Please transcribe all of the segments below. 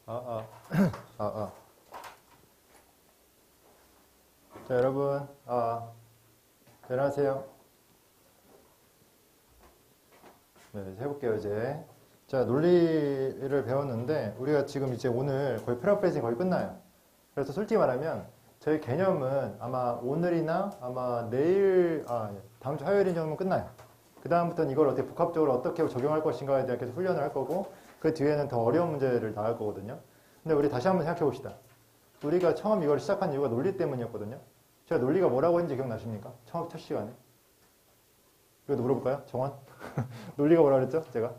자, 여러분, 안녕하세요. 네, 해볼게요, 이제. 자, 논리를 배웠는데, 우리가 지금 이제 오늘 거의 프레어페이징 거의 끝나요. 그래서 솔직히 말하면, 저희 개념은 아마 오늘이나 아마 내일, 다음 주 화요일인 정도면 끝나요. 그 다음부터는 이걸 어떻게 복합적으로 어떻게 적용할 것인가에 대한 계속 훈련을 할 거고, 그 뒤에는 더 어려운 문제를 나갈 거거든요. 근데 우리 다시 한번 생각해 봅시다. 우리가 처음 이걸 시작한 이유가 논리 때문이었거든요. 제가 논리가 뭐라고 했는지 기억나십니까? 첫 시간에. 이것도 물어볼까요? 정원? 논리가 뭐라 그랬죠? 제가?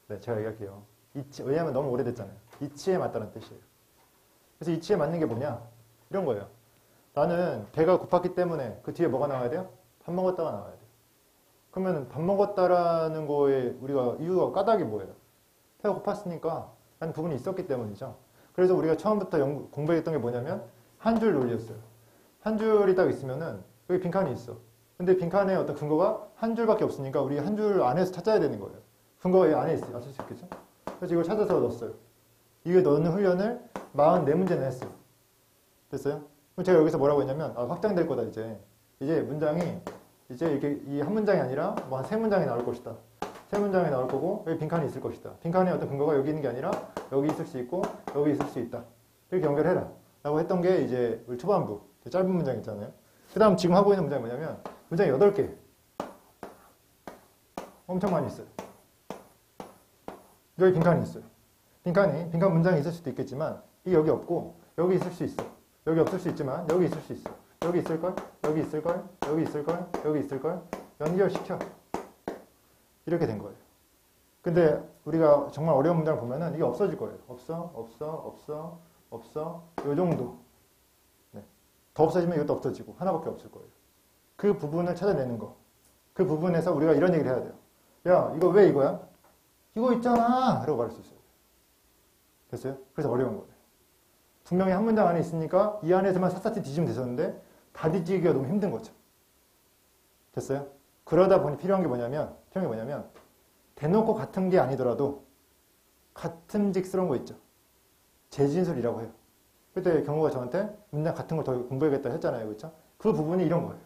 네, 제가 얘기할게요. 왜냐하면 너무 오래됐잖아요. 이치에 맞다는 뜻이에요. 그래서 이치에 맞는 게 뭐냐? 이런 거예요. 나는 배가 고팠기 때문에 그 뒤에 뭐가 나와야 돼요? 밥 먹었다가 나와야 돼요. 그러면 밥 먹었다라는 거에 우리가 이유가 까닭이 뭐예요? 배가 고팠으니까 라는 부분이 있었기 때문이죠. 그래서 우리가 처음부터 공부했던 게 뭐냐면 한 줄 논리였어요. 한 줄이 딱 있으면은 여기 빈칸이 있어. 근데 빈칸에 어떤 근거가 한 줄밖에 없으니까 우리 한 줄 안에서 찾아야 되는 거예요. 근거가 이 안에 있어요. 아실 수 있겠죠? 그래서 이걸 찾아서 넣었어요. 이게 넣는 훈련을 44문제나 했어요. 됐어요? 그럼 제가 여기서 뭐라고 했냐면 확장될 거다 이제. 이제 문장이 이제 이렇게 이 한 문장이 아니라 뭐 한 세 문장이 나올 것이다. 세 문장이 나올 거고 여기 빈칸이 있을 것이다. 빈칸에 어떤 근거가 여기 있는 게 아니라 여기 있을 수 있고 여기 있을 수 있다. 이렇게 연결해라. 라고 했던 게 이제 우리 초반부 짧은 문장 있잖아요. 그 다음 지금 하고 있는 문장이 뭐냐면 문장이 8개. 엄청 많이 있어요. 여기 빈칸이 있어요. 빈칸 문장이 있을 수도 있겠지만 이게 여기 없고 여기 있을 수 있어. 여기 없을 수 있지만 여기 있을 수 있어. 여기 있을걸? 여기 있을걸? 여기 있을걸? 여기 있을걸? 연결시켜. 이렇게 된 거예요. 근데 우리가 정말 어려운 문장을 보면은 이게 없어질 거예요. 없어. 요 정도. 네. 더 없어지면 이것도 없어지고 하나밖에 없을 거예요. 그 부분을 찾아내는 거. 그 부분에서 우리가 이런 얘기를 해야 돼요. 야, 이거 왜 이거야? 이거 있잖아! 라고 말할 수 있어요. 됐어요? 그래서 어려운 거예요. 분명히 한 문장 안에 있으니까 이 안에서만 샅샅이 뒤지면 되셨는데 다 뒤지기가 너무 힘든 거죠. 됐어요? 그러다 보니 필요한 게 뭐냐면 대놓고 같은 게 아니더라도 같음직스러운 거 있죠. 재진술이라고 해요. 그때 경우가 저한테 문장 같은 걸 더 공부해야겠다 했잖아요. 그렇죠? 그 부분이 이런 거예요.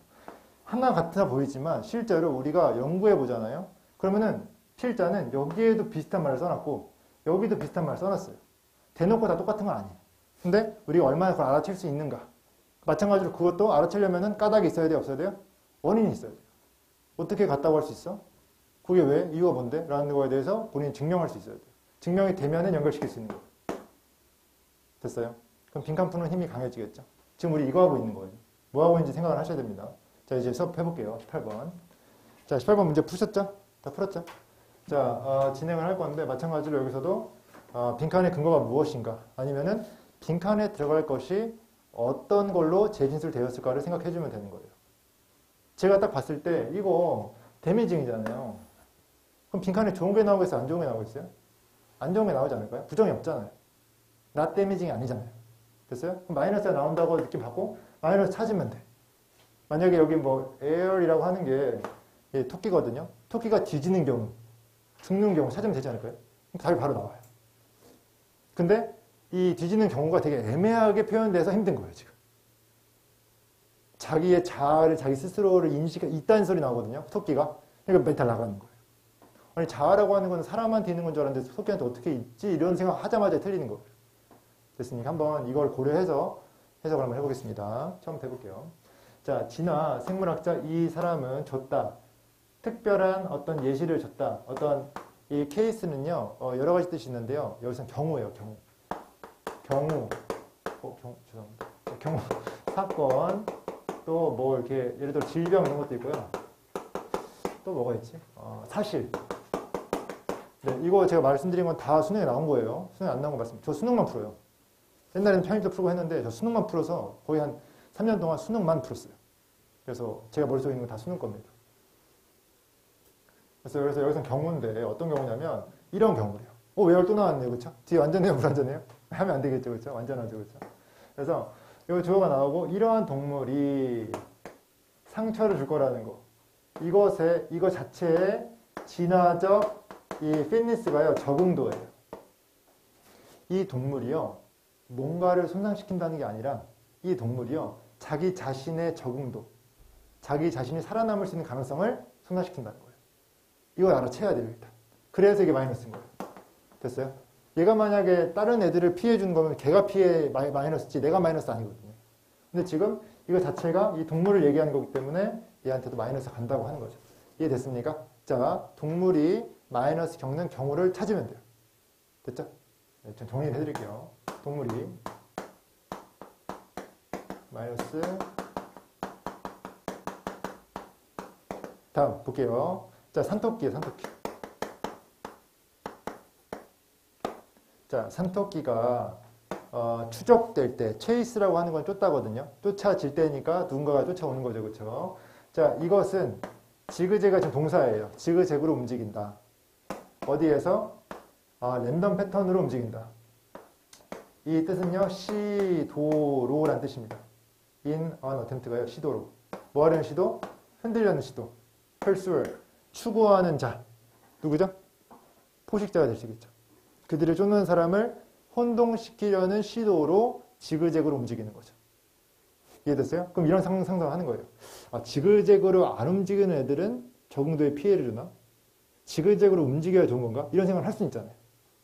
하나 같아 보이지만 실제로 우리가 연구해 보잖아요. 그러면은 필자는 여기에도 비슷한 말을 써놨고 여기도 비슷한 말을 써놨어요. 대놓고 다 똑같은 건 아니에요. 근데 우리가 얼마나 그걸 알아챌 수 있는가. 마찬가지로 그것도 알아채려면은 까닭이 있어야 돼요? 없어야 돼요? 원인이 있어야 돼요. 어떻게 같다고 할 수 있어? 그게 왜? 이유가 뭔데? 라는 거에 대해서 본인이 증명할 수 있어야 돼요. 증명이 되면은 연결시킬 수 있는 거예요. 됐어요? 그럼 빈칸 푸는 힘이 강해지겠죠? 지금 우리 이거 하고 있는 거예요. 뭐 하고 있는지 생각을 하셔야 됩니다. 자, 이제 수업 해볼게요. 18번. 자, 18번 문제 푸셨죠? 다 풀었죠? 자, 진행을 할 건데, 마찬가지로 여기서도, 빈칸의 근거가 무엇인가? 아니면은, 빈칸에 들어갈 것이 어떤 걸로 재진술 되었을까를 생각해 주면 되는 거예요. 제가 딱 봤을 때, 이거, 데미징이잖아요. 그럼 빈칸에 좋은 게 나오겠어요? 안 좋은 게 나오겠어요? 안 좋은 게 나오지 않을까요? 부정이 없잖아요. not damaging이 아니잖아요. 됐어요? 그럼 마이너스가 나온다고 느낌 받고 마이너스 찾으면 돼. 만약에 여기 뭐 air이라고 하는 게 토끼거든요. 토끼가 뒤지는 경우, 죽는 경우 찾으면 되지 않을까요? 그럼 답이 바로 나와요. 근데 이 뒤지는 경우가 되게 애매하게 표현돼서 힘든 거예요, 지금. 자기의 자아를, 자기 스스로를 있다는 소리 나오거든요, 토끼가. 그러니까 멘탈 나가는 거예요. 아니, 자아라고 하는 건 사람한테 있는 건 줄 알았는데 토끼한테 어떻게 있지? 이런 생각 하자마자 틀리는 거예요. 됐으니까 한번 이걸 고려해서 해석을 한번 해보겠습니다. 처음부터 해볼게요. 자, 진화 생물학자 이 사람은 줬다. 특별한 어떤 예시를 줬다. 어떤 이 케이스는요, 여러 가지 뜻이 있는데요. 여기서는 경우예요, 경우. 죄송합니다. 경우, 사건, 또 뭐 이렇게 예를 들어 질병 이런 것도 있고요. 또 뭐가 있지? 사실. 네, 이거 제가 말씀드린 건 다 수능에 나온 거예요. 수능에 안 나온 거 말씀. 저 수능만 풀어요. 옛날에는 편입도 풀고 했는데 저 수능만 풀어서 거의 한 3년 동안 수능만 풀었어요. 그래서 제가 머릿속에 있는 건 다 수능 겁니다. 그래서 여기서는 경우인데 어떤 경우냐면 이런 경우래요. 외열 또 나왔네요. 그렇죠? 뒤에 완전해요? 불완전해요? 하면 안 되겠죠. 그렇죠? 완전하죠. 그렇죠? 그래서 여기 주어가 나오고 이러한 동물이 상처를 줄 거라는 거. 이거 자체의 진화적 이 피트니스가요. 적응도예요. 이 동물이요, 뭔가를 손상시킨다는 게 아니라 이 동물이요, 자기 자신의 적응도, 자기 자신이 살아남을 수 있는 가능성을 손상시킨다는 거예요. 이걸 알아채야 돼요, 일단. 그래서 이게 마이너스인 거예요. 됐어요? 얘가 만약에 다른 애들을 피해준 거면 걔가 마이너스지 내가 마이너스 아니거든요. 근데 지금 이거 자체가 이 동물을 얘기하는 거기 때문에 얘한테도 마이너스 간다고 하는 거죠. 이해됐습니까? 자, 동물이 마이너스 겪는 경우를 찾으면 돼요. 됐죠? 네, 좀 정리를 해드릴게요. 동물이 마이너스, 다음 볼게요. 자, 산토끼예요, 산토끼. 자, 산토끼가 추적될 때, 체이스라고 하는 건 쫓다거든요. 쫓아질 때니까 누군가가 쫓아오는 거죠, 그렇죠? 자, 이것은 지그재그가 지금 동사예요. 지그재그로 움직인다. 어디에서? 랜덤 패턴으로 움직인다. 이 뜻은요, 시도로란 뜻입니다. in an attempt가요, 시도로. 뭐 하려는 시도? 흔들려는 시도. persuade, 추구하는 자. 누구죠? 포식자가 될 수 있겠죠. 그들을 쫓는 사람을 혼동시키려는 시도로 지그재그로 움직이는 거죠. 이해됐어요? 그럼 이런 상상하는 거예요. 지그재그로 안 움직이는 애들은 적응도에 피해를 주나? 지그재그로 움직여야 좋은 건가? 이런 생각을 할 수 있잖아요.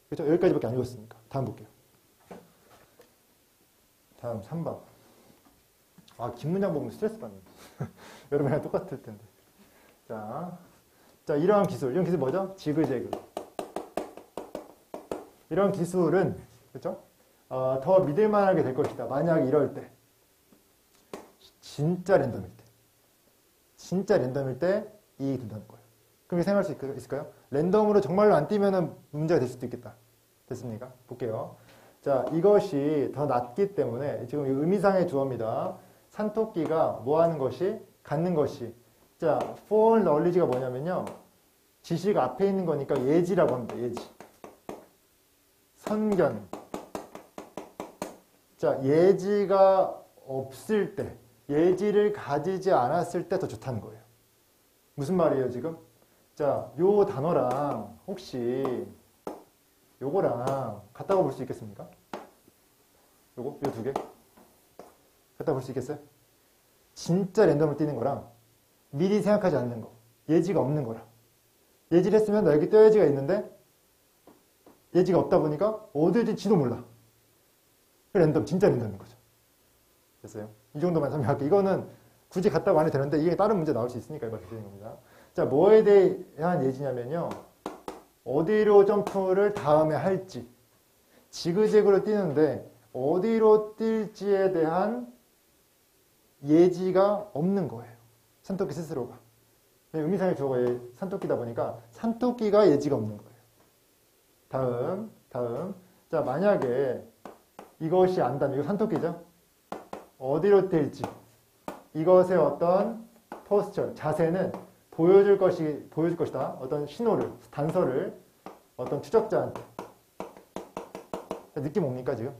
그렇죠? 여기까지밖에 안 읽었으니까. 다음 볼게요. 다음 3번. 긴 문장 보면 스트레스 받는. 여러분이랑 똑같을 텐데. 자, 이런 기술 뭐죠? 지그재그. 이런 기술은, 그렇죠? 더 믿을만하게 될 것이다. 만약 이럴 때. 진짜 랜덤일 때 이익이 된다는 거예요. 그렇게 생각할 수 있을까요? 랜덤으로 정말로 안 뛰면 문제가 될 수도 있겠다. 됐습니까? 볼게요. 자, 이것이 더 낫기 때문에 지금 의미상의 주어입니다. 산토끼가 뭐 하는 것이? 갖는 것이. 자, for knowledge가 뭐냐면요. 지식 앞에 있는 거니까 예지라고 합니다. 예지. 선견. 자, 예지가 없을 때, 예지를 가지지 않았을 때 더 좋다는 거예요. 무슨 말이에요, 지금? 자, 요 단어랑 혹시 요거랑 같다고 볼 수 있겠습니까? 요 두 개? 같다고 볼 수 있겠어요? 진짜 랜덤을 띄는 거랑 미리 생각하지 않는 거. 예지가 없는 거랑. 예지를 했으면 나 여기 떼예지가 있는데 예지가 없다 보니까 어디 될지도 몰라. 진짜 랜덤인 거죠. 됐어요? 이 정도만 설명할게요. 이거는 굳이 갖다고 안 해도 되는데 이게 다른 문제 나올 수 있으니까 이렇게 되는 겁니다. 자, 뭐에 대한 예지냐면요. 어디로 점프를 다음에 할지. 지그재그로 뛰는데 어디로 뛸지에 대한 예지가 없는 거예요. 산토끼 스스로가. 의미상의 주어가 산토끼다 보니까 산토끼가 예지가 없는 거예요. 다음. 자, 만약에 이것이 안다면, 이거 산토끼죠? 어디로 뛸지. 이것의 어떤 포스처, 자세는 보여줄 것이다. 어떤 신호를, 단서를 어떤 추적자한테. 느낌 옵니까, 지금?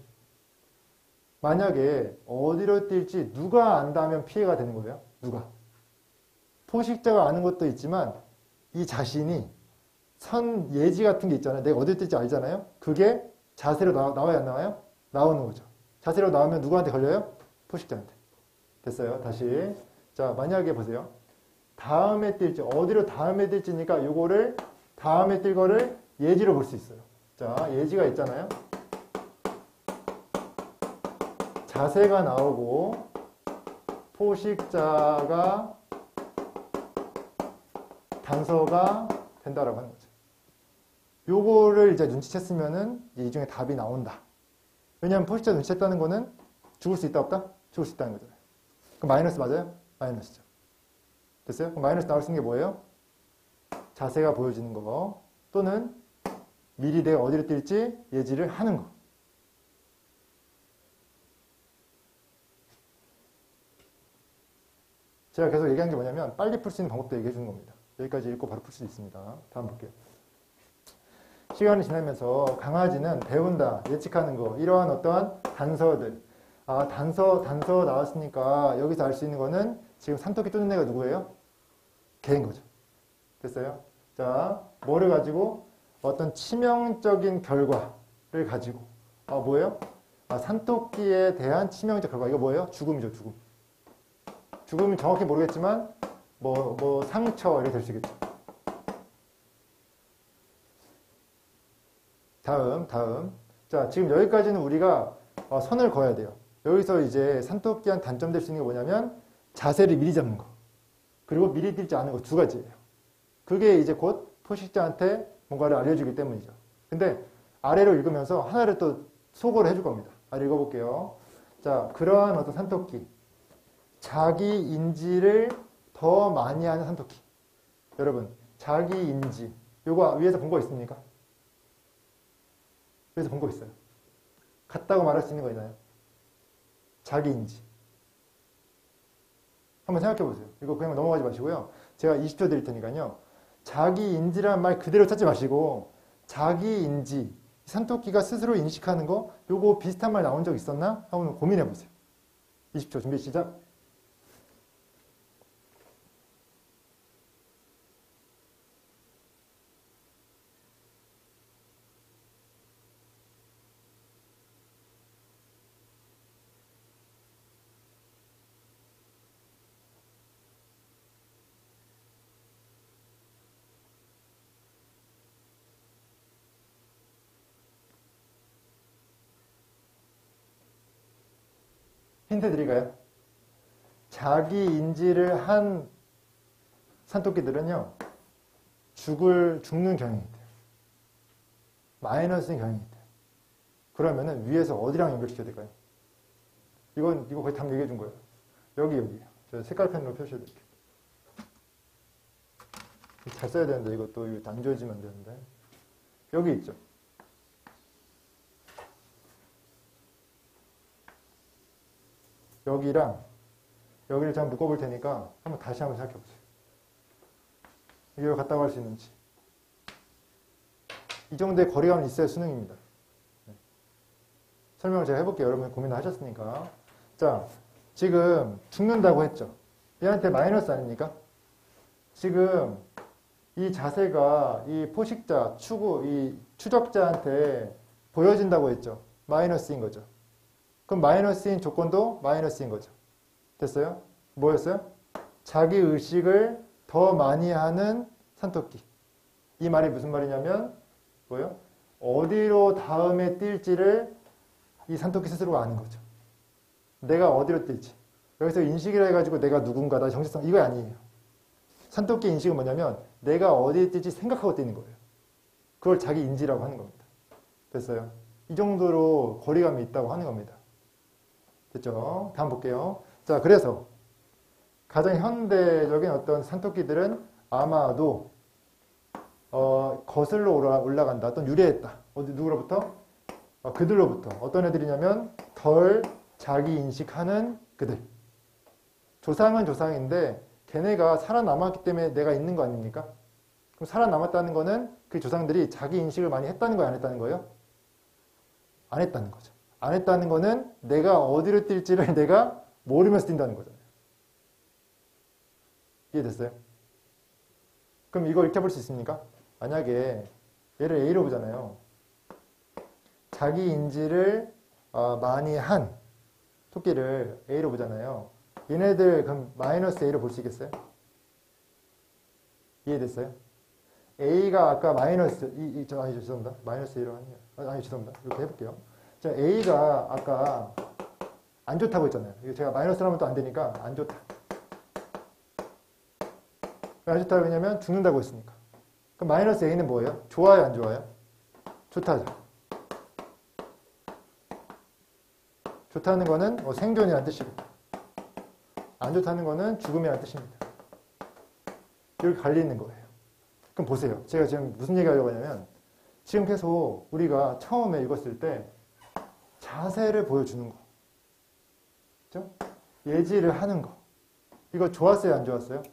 만약에 어디로 뛸지 누가 안다면 피해가 되는 거예요. 누가? 포식자가 아는 것도 있지만 이 자신이 선 예지 같은 게 있잖아요. 내가 어디로 뛸지 알잖아요. 그게 자세로 나와야 안 나와요? 나오는 거죠. 자세로 나오면 누구한테 걸려요? 포식자한테. 됐어요. 다시. 자, 만약에 보세요. 다음에 뛸지, 어디로 다음에 뛸지니까 요거를 다음에 뛸 거를 예지로 볼 수 있어요. 자, 예지가 있잖아요. 자세가 나오고 포식자가 단서가 된다라고 하는 거죠. 요거를 이제 눈치챘으면은 이 중에 답이 나온다. 왜냐하면 포식자 눈치챘다는 거는 죽을 수 있다 없다? 죽을 수 있다는 거잖아요. 그럼 마이너스 맞아요? 마이너스죠. 됐어요? 그럼 마이너스 나올 수 있는 게 뭐예요? 자세가 보여지는 거 또는 미리 내가 어디로 뛸지 예지를 하는 거. 제가 계속 얘기한 게 뭐냐면 빨리 풀 수 있는 방법도 얘기해 주는 겁니다. 여기까지 읽고 바로 풀 수 있습니다. 다음 볼게요. 시간이 지나면서 강아지는 배운다, 예측하는 거, 이러한 어떠한 단서들. 단서 나왔으니까 여기서 알 수 있는 거는 지금 산토끼 쫓는 애가 누구예요? 개인 거죠. 됐어요? 자, 뭐를 가지고? 어떤 치명적인 결과를 가지고 뭐예요? 산토끼에 대한 치명적 결과. 이거 뭐예요? 죽음이죠, 죽음. 죽음은 정확히 모르겠지만, 상처, 이렇게 될 수 있겠죠. 다음. 자, 지금 여기까지는 우리가 선을 그어야 돼요. 여기서 이제 산토끼한 단점될 수 있는 게 뭐냐면, 자세를 미리 잡는 거. 그리고 미리 뛸지 않은 거 두 가지예요. 그게 이제 곧 포식자한테 뭔가를 알려주기 때문이죠. 근데 아래로 읽으면서 하나를 또 소거를 해줄 겁니다. 아래 읽어볼게요. 자, 그러한 어떤 산토끼. 자기 인지를 더 많이 하는 산토끼. 여러분, 자기 인지. 요거 위에서 본 거 있습니까? 위에서 본 거 있어요. 같다고 말할 수 있는 거 있나요? 자기 인지. 한번 생각해 보세요. 이거 그냥 넘어가지 마시고요. 제가 20초 드릴 테니까요. 자기 인지란 말 그대로 찾지 마시고 자기 인지, 산토끼가 스스로 인식하는 거 요거 비슷한 말 나온 적 있었나? 한번 고민해 보세요. 20초 준비 시작. 힌트 드릴까요? 자기 인지를 한 산토끼들은요, 죽는 경향이 돼요. 마이너스인 경향이 돼요. 그러면은 위에서 어디랑 연결시켜야 될까요? 이거 거의 답 얘기해 준 거예요. 여기요. 저 색깔펜으로 표시해 드릴게요. 잘 써야 되는데, 이것도 안 지워지면 안 되는데. 여기 있죠. 여기를 제가 묶어볼 테니까 다시 한번 생각해 보세요. 이게 왜 갔다 갈 수 있는지. 이 정도의 거리감이 있어야 수능입니다. 네. 설명을 제가 해볼게요. 여러분 고민을 하셨으니까. 자, 지금 죽는다고 했죠. 얘한테 마이너스 아닙니까? 지금 이 자세가 이 포식자, 이 추적자한테 보여진다고 했죠. 마이너스인 거죠. 그럼 마이너스인 조건도 마이너스인 거죠. 됐어요? 뭐였어요? 자기 의식을 더 많이 하는 산토끼. 이 말이 무슨 말이냐면 뭐예요? 어디로 다음에 뛸지를 이 산토끼 스스로가 아는 거죠. 내가 어디로 뛸지. 여기서 인식이라 해가지고 내가 누군가다 정체성 이거 아니에요. 산토끼 인식은 뭐냐면 내가 어디에 뛸지 생각하고 뛰는 거예요. 그걸 자기 인지라고 하는 겁니다. 됐어요? 이 정도로 거리감이 있다고 하는 겁니다. 됐죠? 다음 볼게요. 자, 그래서 가장 현대적인 어떤 산토끼들은 아마도 거슬러 올라간다. 어떤 유래했다. 누구로부터? 그들로부터. 어떤 애들이냐면 덜 자기 인식하는 그들. 조상은 조상인데 걔네가 살아남았기 때문에 내가 있는 거 아닙니까? 그럼 살아남았다는 거는 그 조상들이 자기 인식을 많이 했다는 거예요? 안 했다는 거예요? 안 했다는 거죠. 안 했다는 거는 내가 어디로 뛸지를 내가 모르면서 뛴다는 거잖아요. 이해됐어요? 그럼 이거 이렇게 볼 수 있습니까? 만약에 얘를 A로 보잖아요. 자기 인지를 많이 한 토끼를 A로 보잖아요. 얘네들 그럼 마이너스 A로 볼 수 있겠어요? 이해됐어요? A가 아까 마이너스 죄송합니다. 마이너스 A로 하네요. 죄송합니다. 이렇게 해볼게요. 자, A가 아까 안 좋다고 했잖아요. 이거 제가 마이너스로 하면 또 안 되니까 안 좋다. 왜 안 좋다고 했냐면 죽는다고 했으니까. 그럼 마이너스 A는 뭐예요? 좋아요, 안 좋아요? 좋다죠. 좋다는 거는 생존이라는 뜻이고 안 좋다는 거는 죽음이라는 뜻입니다. 여기 갈리는 거예요. 그럼 보세요. 제가 지금 무슨 얘기 하려고 하냐면 지금 계속 우리가 처음에 읽었을 때 자세를 보여주는 거. 그죠? 예지를 하는 거. 이거 좋았어요? 안 좋았어요?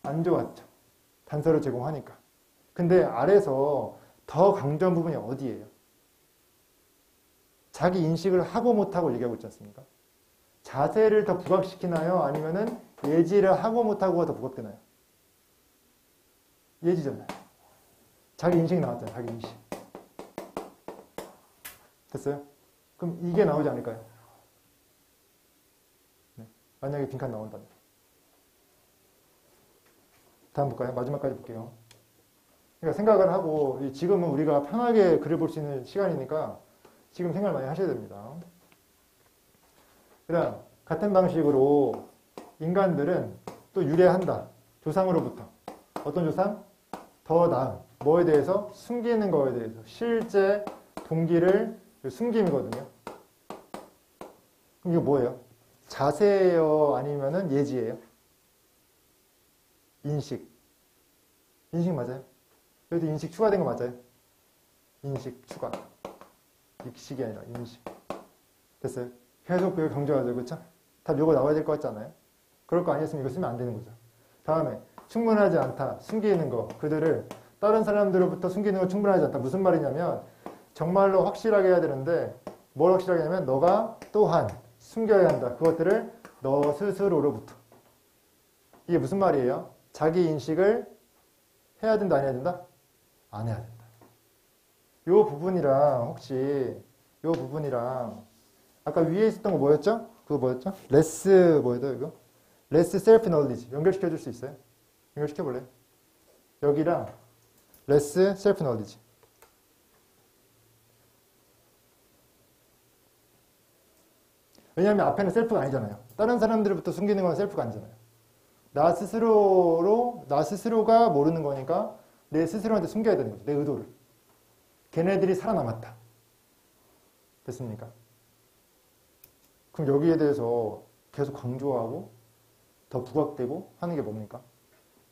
안 좋았죠. 단서를 제공하니까. 근데 아래서 더 강조한 부분이 어디예요? 자기 인식을 하고 못하고 얘기하고 있지 않습니까? 자세를 더 부각시키나요? 아니면은 예지를 하고 못하고가 더 부각되나요? 예지잖아요. 자기 인식이 나왔잖아요. 자기 인식. 됐어요? 그럼 이게 나오지 않을까요? 네. 만약에 빈칸 나온다면. 다음 볼까요? 마지막까지 볼게요. 그러니까 생각을 하고, 지금은 우리가 편하게 글을 볼 수 있는 시간이니까 지금 생각을 많이 하셔야 됩니다. 그 다음, 같은 방식으로 인간들은 또 유래한다. 조상으로부터. 어떤 조상? 더 나은. 뭐에 대해서? 숨기는 거에 대해서. 실제 동기를 숨김이거든요. 그럼 이거 뭐예요? 자세예요? 아니면은 예지예요? 인식. 인식 맞아요? 여기도 인식 추가된 거 맞아요? 인식 추가. 익식이 아니라 인식. 됐어요? 계속 그걸 강조하죠. 그쵸? 다 요거 나와야 될 것 같지 않아요? 그럴 거 아니었으면 이거 쓰면 안 되는 거죠. 다음에 충분하지 않다. 숨기는 거. 그들을 다른 사람들로부터 숨기는 거 충분하지 않다. 무슨 말이냐면 정말로 확실하게 해야 되는데 뭘 확실하게 하냐면 너가 또한 숨겨야 한다. 그것들을 너 스스로로부터. 이게 무슨 말이에요? 자기 인식을 해야 된다, 안 해야 된다? 안 해야 된다. 요 부분이랑 혹시 요 부분이랑 아까 위에 있었던 거 뭐였죠? 그거 뭐였죠? 레스 뭐였죠 이거? 레스 셀프 knowledge 연결시켜 줄 수 있어요? 연결시켜 볼래요? 여기랑 레스 셀프 knowledge. 왜냐하면 앞에는 셀프가 아니잖아요. 다른 사람들부터 숨기는 건 셀프가 아니잖아요. 나 스스로가 모르는 거니까 내 스스로한테 숨겨야 되는 거죠. 내 의도를. 걔네들이 살아남았다. 됐습니까? 그럼 여기에 대해서 계속 강조하고 더 부각되고 하는 게 뭡니까?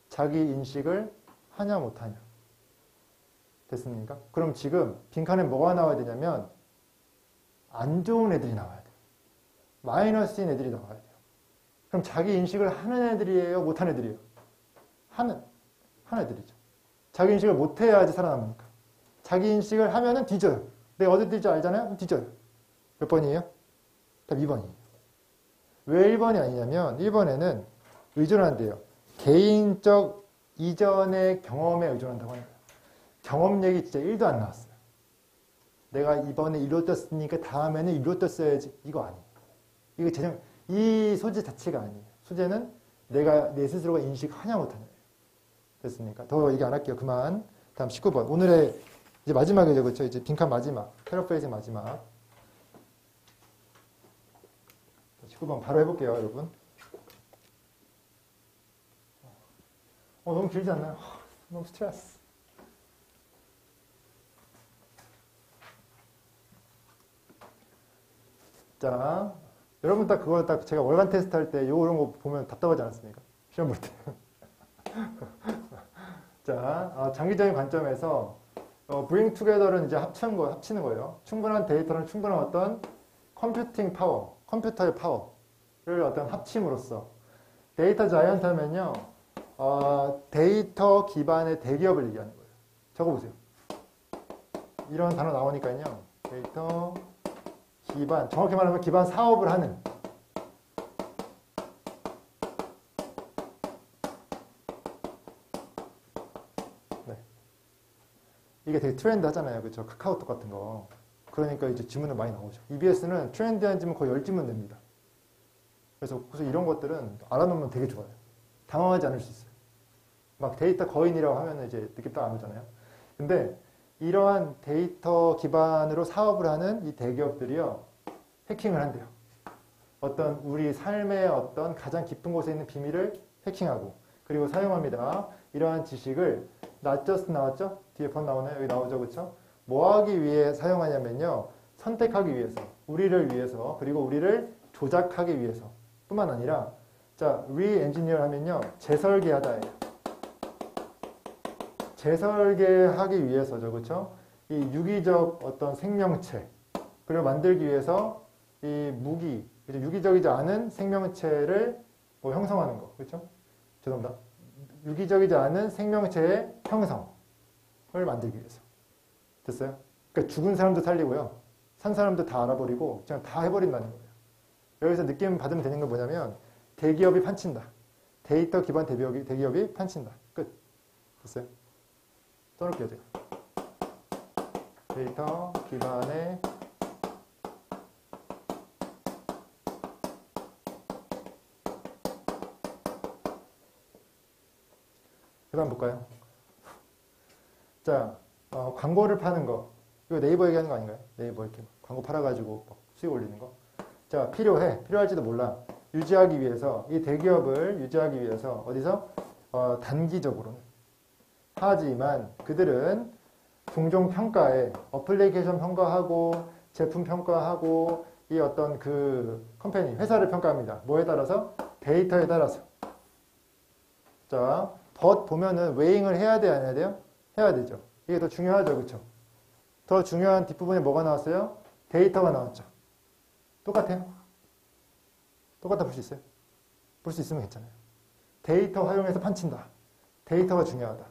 자기 인식을 하냐 못하냐. 됐습니까? 그럼 지금 빈칸에 뭐가 나와야 되냐면 안 좋은 애들이 나와야 돼요. 마이너스인 애들이 나와야 돼요. 그럼 자기 인식을 하는 애들이에요? 못하는 애들이에요? 하는 애들이죠. 자기 인식을 못해야지 살아남으니까. 자기 인식을 하면은 뒤져요. 내가 어디 뛸지 알잖아요? 그럼 뒤져요. 몇 번이에요? 답 2번이에요. 왜 1번이 아니냐면 1번에는 의존한대요. 개인적 이전의 경험에 의존한다고 하는 거예요. 경험 얘기 진짜 1도 안 나왔어요. 내가 이번에 이로 떴으니까 다음에는 이로 떴어야지. 이거 아니에요. 이거 이 소재 자체가 아니에요. 소재는 내가 내 스스로가 인식하냐 못하냐. 됐습니까? 더 얘기 안 할게요. 그만. 다음 19번. 오늘의 이제 마지막이죠. 그렇죠? 이제 빈칸 마지막. 패러프레이징 마지막. 19번 바로 해볼게요, 여러분. 너무 길지 않나요? 너무 스트레스. 자, 여러분 딱 그거 딱 제가 월간 테스트 할 때 이런 거 보면 답답하지 않았습니까? 시험 볼 때. 자, 장기적인 관점에서 bring together는 이제 합치는 거예요. 충분한 데이터는 충분한 어떤 컴퓨팅 파워, 컴퓨터의 파워를 어떤 합침으로써 데이터 자이언트 하면요. 데이터 기반의 대기업을 얘기하는 거예요. 적어보세요. 이런 단어 나오니까요. 데이터 기반, 정확히 말하면 기반 사업을 하는. 네. 이게 되게 트렌드 하잖아요. 그렇죠? 카카오톡 같은 거. 그러니까 이제 지문은 많이 나오죠. EBS는 트렌디한 지문 거의 10지문 됩니다. 그래서 이런 것들은 알아놓으면 되게 좋아요. 당황하지 않을 수 있어요. 막 데이터 거인이라고 하면 이제 느낌 딱 안 오잖아요. 근데 이러한 데이터 기반으로 사업을 하는 이 대기업들이요. 해킹을 한대요. 어떤 우리 삶의 어떤 가장 깊은 곳에 있는 비밀을 해킹하고 그리고 사용합니다. 이러한 지식을 나왔죠? 뒤에 번 나오나요? 여기 나오죠. 그렇죠? 뭐 하기 위해 사용하냐면요. 선택하기 위해서, 우리를 위해서, 그리고 우리를 조작하기 위해서 뿐만 아니라 자, re-engineer 하면요. 재설계하다예요. 재설계하기 위해서죠. 그렇죠? 이 유기적 어떤 생명체 그걸 만들기 위해서 이 무기, 유기적이지 않은 생명체를 뭐 형성하는 거. 그렇죠? 죄송합니다. 유기적이지 않은 생명체의 형성을 만들기 위해서. 됐어요? 그러니까 죽은 사람도 살리고요. 산 사람도 다 알아버리고 그냥 다 해버린다는 거예요. 여기서 느낌 받으면 되는 건 뭐냐면 대기업이 판친다. 데이터 기반 대기업이 판친다. 끝. 됐어요? 써놓을게요, 제가. 데이터 기반의 다음 볼까요? 자, 광고를 파는 거. 이거 네이버 얘기하는 거 아닌가요? 네이버 이렇게 광고 팔아가지고 수익 올리는 거. 자, 필요할지도 몰라. 유지하기 위해서, 이 대기업을 유지하기 위해서, 어디서? 단기적으로는. 하지만 그들은 종종 평가에, 어플리케이션 평가하고, 제품 평가하고, 이 어떤 그 컴퍼니, 회사를 평가합니다. 뭐에 따라서? 데이터에 따라서. 자, 보면은 웨잉을 해야 돼, 안 해야 돼요? 해야 되죠. 이게 더 중요하죠, 그쵸? 더 중요한 뒷부분에 뭐가 나왔어요? 데이터가 나왔죠. 똑같아요? 똑같아 볼 수 있어요? 볼 수 있으면 괜찮아요. 데이터 활용해서 판친다. 데이터가 중요하다.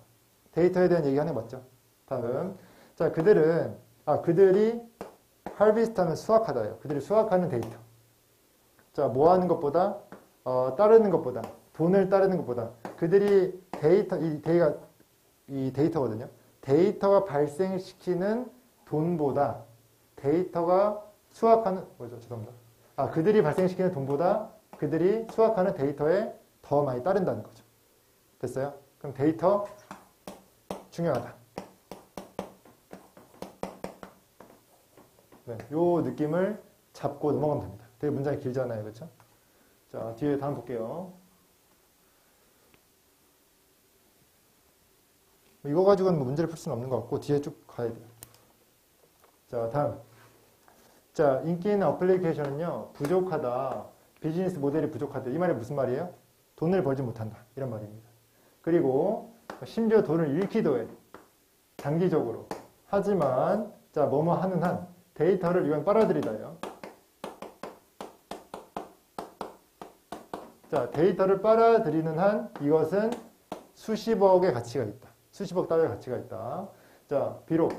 데이터에 대한 얘기하는 거 맞죠? 다음. 자, 그들이 harvest하면 수확하다예요. 그들이 수확하는 데이터. 자, 뭐 하는 것보다, 따르는 것보다, 돈을 따르는 것보다, 그들이 이 데이터거든요. 데이터가 발생시키는 돈보다 데이터가 수확하는, 죄송합니다. 그들이 발생시키는 돈보다 그들이 수확하는 데이터에 더 많이 따른다는 거죠. 됐어요? 그럼 데이터 중요하다. 네, 요 느낌을 잡고 넘어가면 됩니다. 되게 문장이 길잖아요. 그렇죠? 자, 뒤에 다음 볼게요. 이거 가지고는 문제를 풀 수는 없는 것 같고 뒤에 쭉 가야 돼요. 자, 다음. 자, 인기 있는 어플리케이션은요, 부족하다. 비즈니스 모델이 부족하다. 이 말이 무슨 말이에요? 돈을 벌지 못한다. 이런 말입니다. 그리고 심지어 돈을 잃기도 해. 단기적으로. 하지만 자, 뭐뭐 하는 한 데이터를 이건 빨아들이다요. 자, 데이터를 빨아들이는 한 이것은 수십억의 가치가 있다. 수십억 달러의 가치가 있다. 자, 비록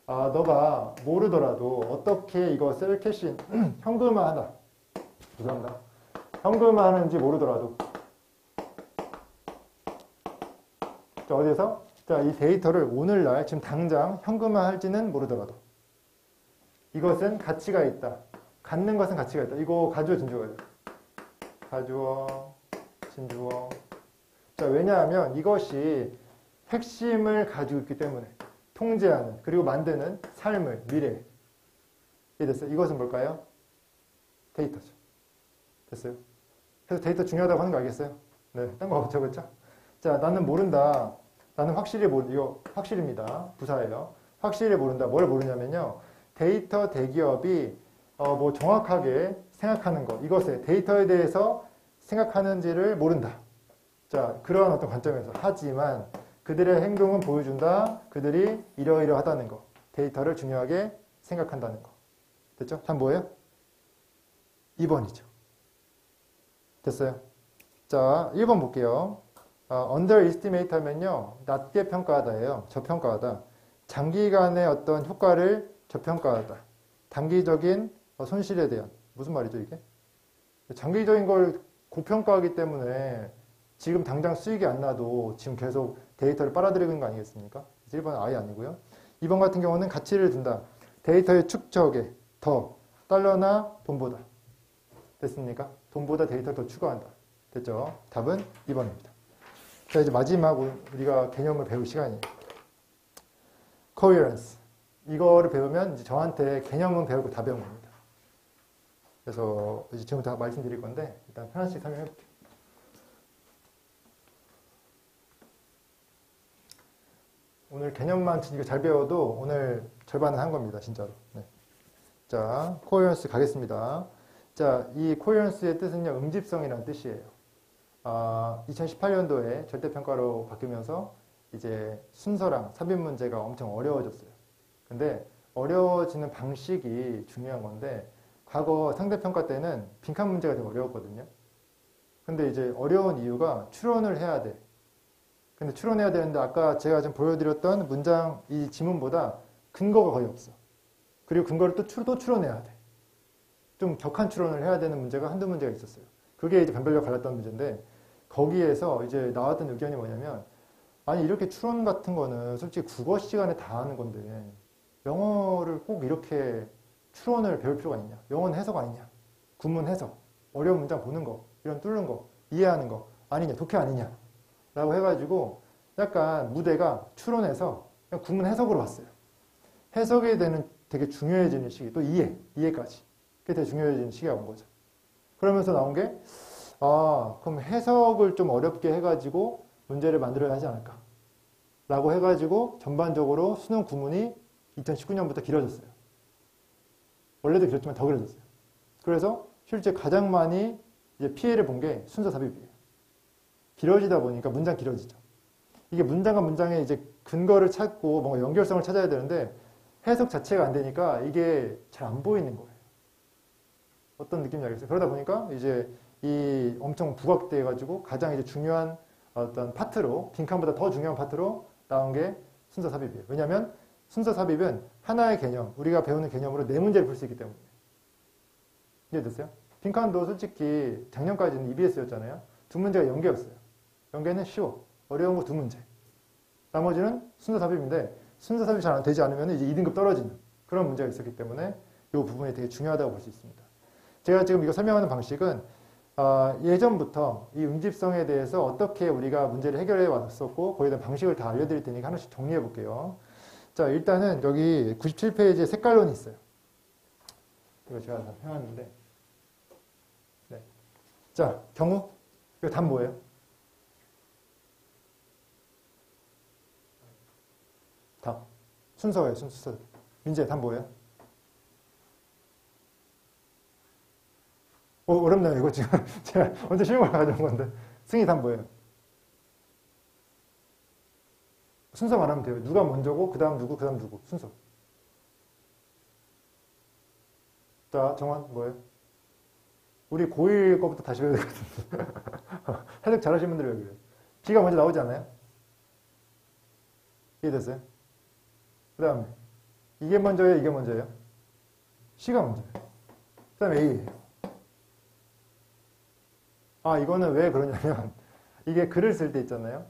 너가 모르더라도 어떻게 이것을 캐시 현금화하다. 죄송합니다. 현금화하는지 모르더라도 자, 어디에서? 자, 이 데이터를 오늘날 지금 당장 현금화할지는 모르더라도 이것은 가치가 있다. 갖는 것은 가치가 있다. 이거 가주어 진주어야 돼. 가주어 진주어. 자, 왜냐하면 이것이 핵심을 가지고 있기 때문에 통제하는 그리고 만드는 삶을 미래. 이해됐어요? 이것은 뭘까요? 데이터죠. 됐어요? 그래서 데이터 중요하다고 하는 거 알겠어요? 네, 딴 거 없죠, 그렇죠? 자, 나는 모른다. 나는 확실히 이거 확실입니다. 부사예요. 확실히 모른다. 뭘 모르냐면요. 데이터 대기업이 뭐 정확하게 생각하는 것, 이것에 데이터에 대해서 생각하는지를 모른다. 자, 그러한 어떤 관점에서. 하지만 그들의 행동은 보여준다. 그들이 이러이러하다는 거. 데이터를 중요하게 생각한다는 거. 됐죠? 다음 뭐예요? 2번이죠. 됐어요? 자, 1번 볼게요. underestimate 하면요. 낮게 평가하다예요. 저평가하다. 장기간의 어떤 효과를 저평가하다. 단기적인 손실에 대한. 무슨 말이죠, 이게? 장기적인 걸 고평가하기 때문에 지금 당장 수익이 안 나도 지금 계속 데이터를 빨아들이는 거 아니겠습니까? 1번은 아예 아니고요. 2번 같은 경우는 가치를 둔다. 데이터의 축적에 더 달러나 돈보다. 됐습니까? 돈보다 데이터를 더 추가한다. 됐죠? 답은 2번입니다. 자, 이제 마지막 우리가 개념을 배울 시간이에요. coherence. 이거를 배우면 이제 저한테 개념은 배우고 다 배운 겁니다. 그래서 이제 지금부터 말씀드릴 건데 일단 하나씩 설명해 볼게요. 오늘 개념만 이거 잘 배워도 오늘 절반은 한 겁니다. 진짜로. 네. 자, coherence 가겠습니다. 자, 이 coherence의 뜻은요. 응집성이라는 뜻이에요. 2018년도에 절대평가로 바뀌면서 이제 순서랑 삽입 문제가 엄청 어려워졌어요. 근데 어려워지는 방식이 중요한 건데 과거 상대평가 때는 빈칸 문제가 되게 어려웠거든요. 근데 이제 어려운 이유가 추론을 해야 돼. 근데 추론해야 되는데 아까 제가 지금 보여드렸던 문장 이 지문보다 근거가 거의 없어. 그리고 근거를 또 추론해야 돼. 좀 격한 추론을 해야 되는 문제가 한두 문제가 있었어요. 그게 이제 변별력 갈랐던 문제인데 거기에서 이제 나왔던 의견이 뭐냐면 아니 이렇게 추론 같은 거는 솔직히 국어 시간에 다 하는 건데 영어를 꼭 이렇게 추론을 배울 필요가 있냐. 영어는 해석 아니냐. 구문 해석. 어려운 문장 보는 거. 이런 뚫는 거. 이해하는 거. 아니냐. 독해 아니냐. 라고 해가지고 약간 무대가 추론해서 그냥 구문 해석으로 봤어요. 해석에 되는 되게 중요해지는 시기, 또 이해까지. 그게 되게 중요해지는 시기가 온 거죠. 그러면서 나온 게, 그럼 해석을 좀 어렵게 해가지고 문제를 만들어야 하지 않을까. 라고 해가지고 전반적으로 수능 구문이 2019년부터 길어졌어요. 원래도 길었지만 더 길어졌어요. 그래서 실제 가장 많이 이제 피해를 본 게 순서 삽입이에요. 길어지다 보니까 문장 길어지죠. 이게 문장과 문장의 이제 근거를 찾고 뭔가 연결성을 찾아야 되는데 해석 자체가 안 되니까 이게 잘 안 보이는 거예요. 어떤 느낌인지 알겠어요? 그러다 보니까 이제 이 엄청 부각돼가지고 가장 이제 중요한 어떤 파트로, 빈칸보다 더 중요한 파트로 나온 게 순서 삽입이에요. 왜냐하면 순서 삽입은 하나의 개념, 우리가 배우는 개념으로 네 문제를 풀 수 있기 때문에. 이해됐어요? 빈칸도 솔직히 작년까지는 EBS였잖아요. 두 문제가 연계였어요. 연계는 쉬워. 어려운 거 두 문제. 나머지는 순서 삽입인데 순서 삽입이 잘 되지 않으면 이제 2등급 떨어지는 그런 문제가 있었기 때문에 이 부분이 되게 중요하다고 볼 수 있습니다. 제가 지금 이거 설명하는 방식은 예전부터 이 응집성에 대해서 어떻게 우리가 문제를 해결해 왔었고 거기에 대한 방식을 다 알려드릴 테니까 하나씩 정리해 볼게요. 자, 일단은 여기 97페이지에 색깔론이 있어요. 이거 제가 다 해놨는데. 네. 자, 경우. 이거 답 뭐예요? 답. 순서예요, 순서. 민재, 답 뭐예요? 어렵네요, 이거 지금. 제가 언제 쉬운 걸 가져온 건데. 승희 답 뭐예요? 순서 말하면 돼요. 누가 먼저고, 그 다음 누구, 그 다음 누구. 순서. 자, 정원 뭐예요? 우리 고1 거부터 다시 배워야 될 것 같은데. 해석 잘하시는 분들이 왜 그래요? B가 먼저 나오지 않아요? 이해됐어요? 그 다음에 이게 먼저예요? 이게 먼저예요? C가 먼저예요. 그 다음에 A예요. 이거는 왜 그러냐면 이게 글을 쓸 때 있잖아요.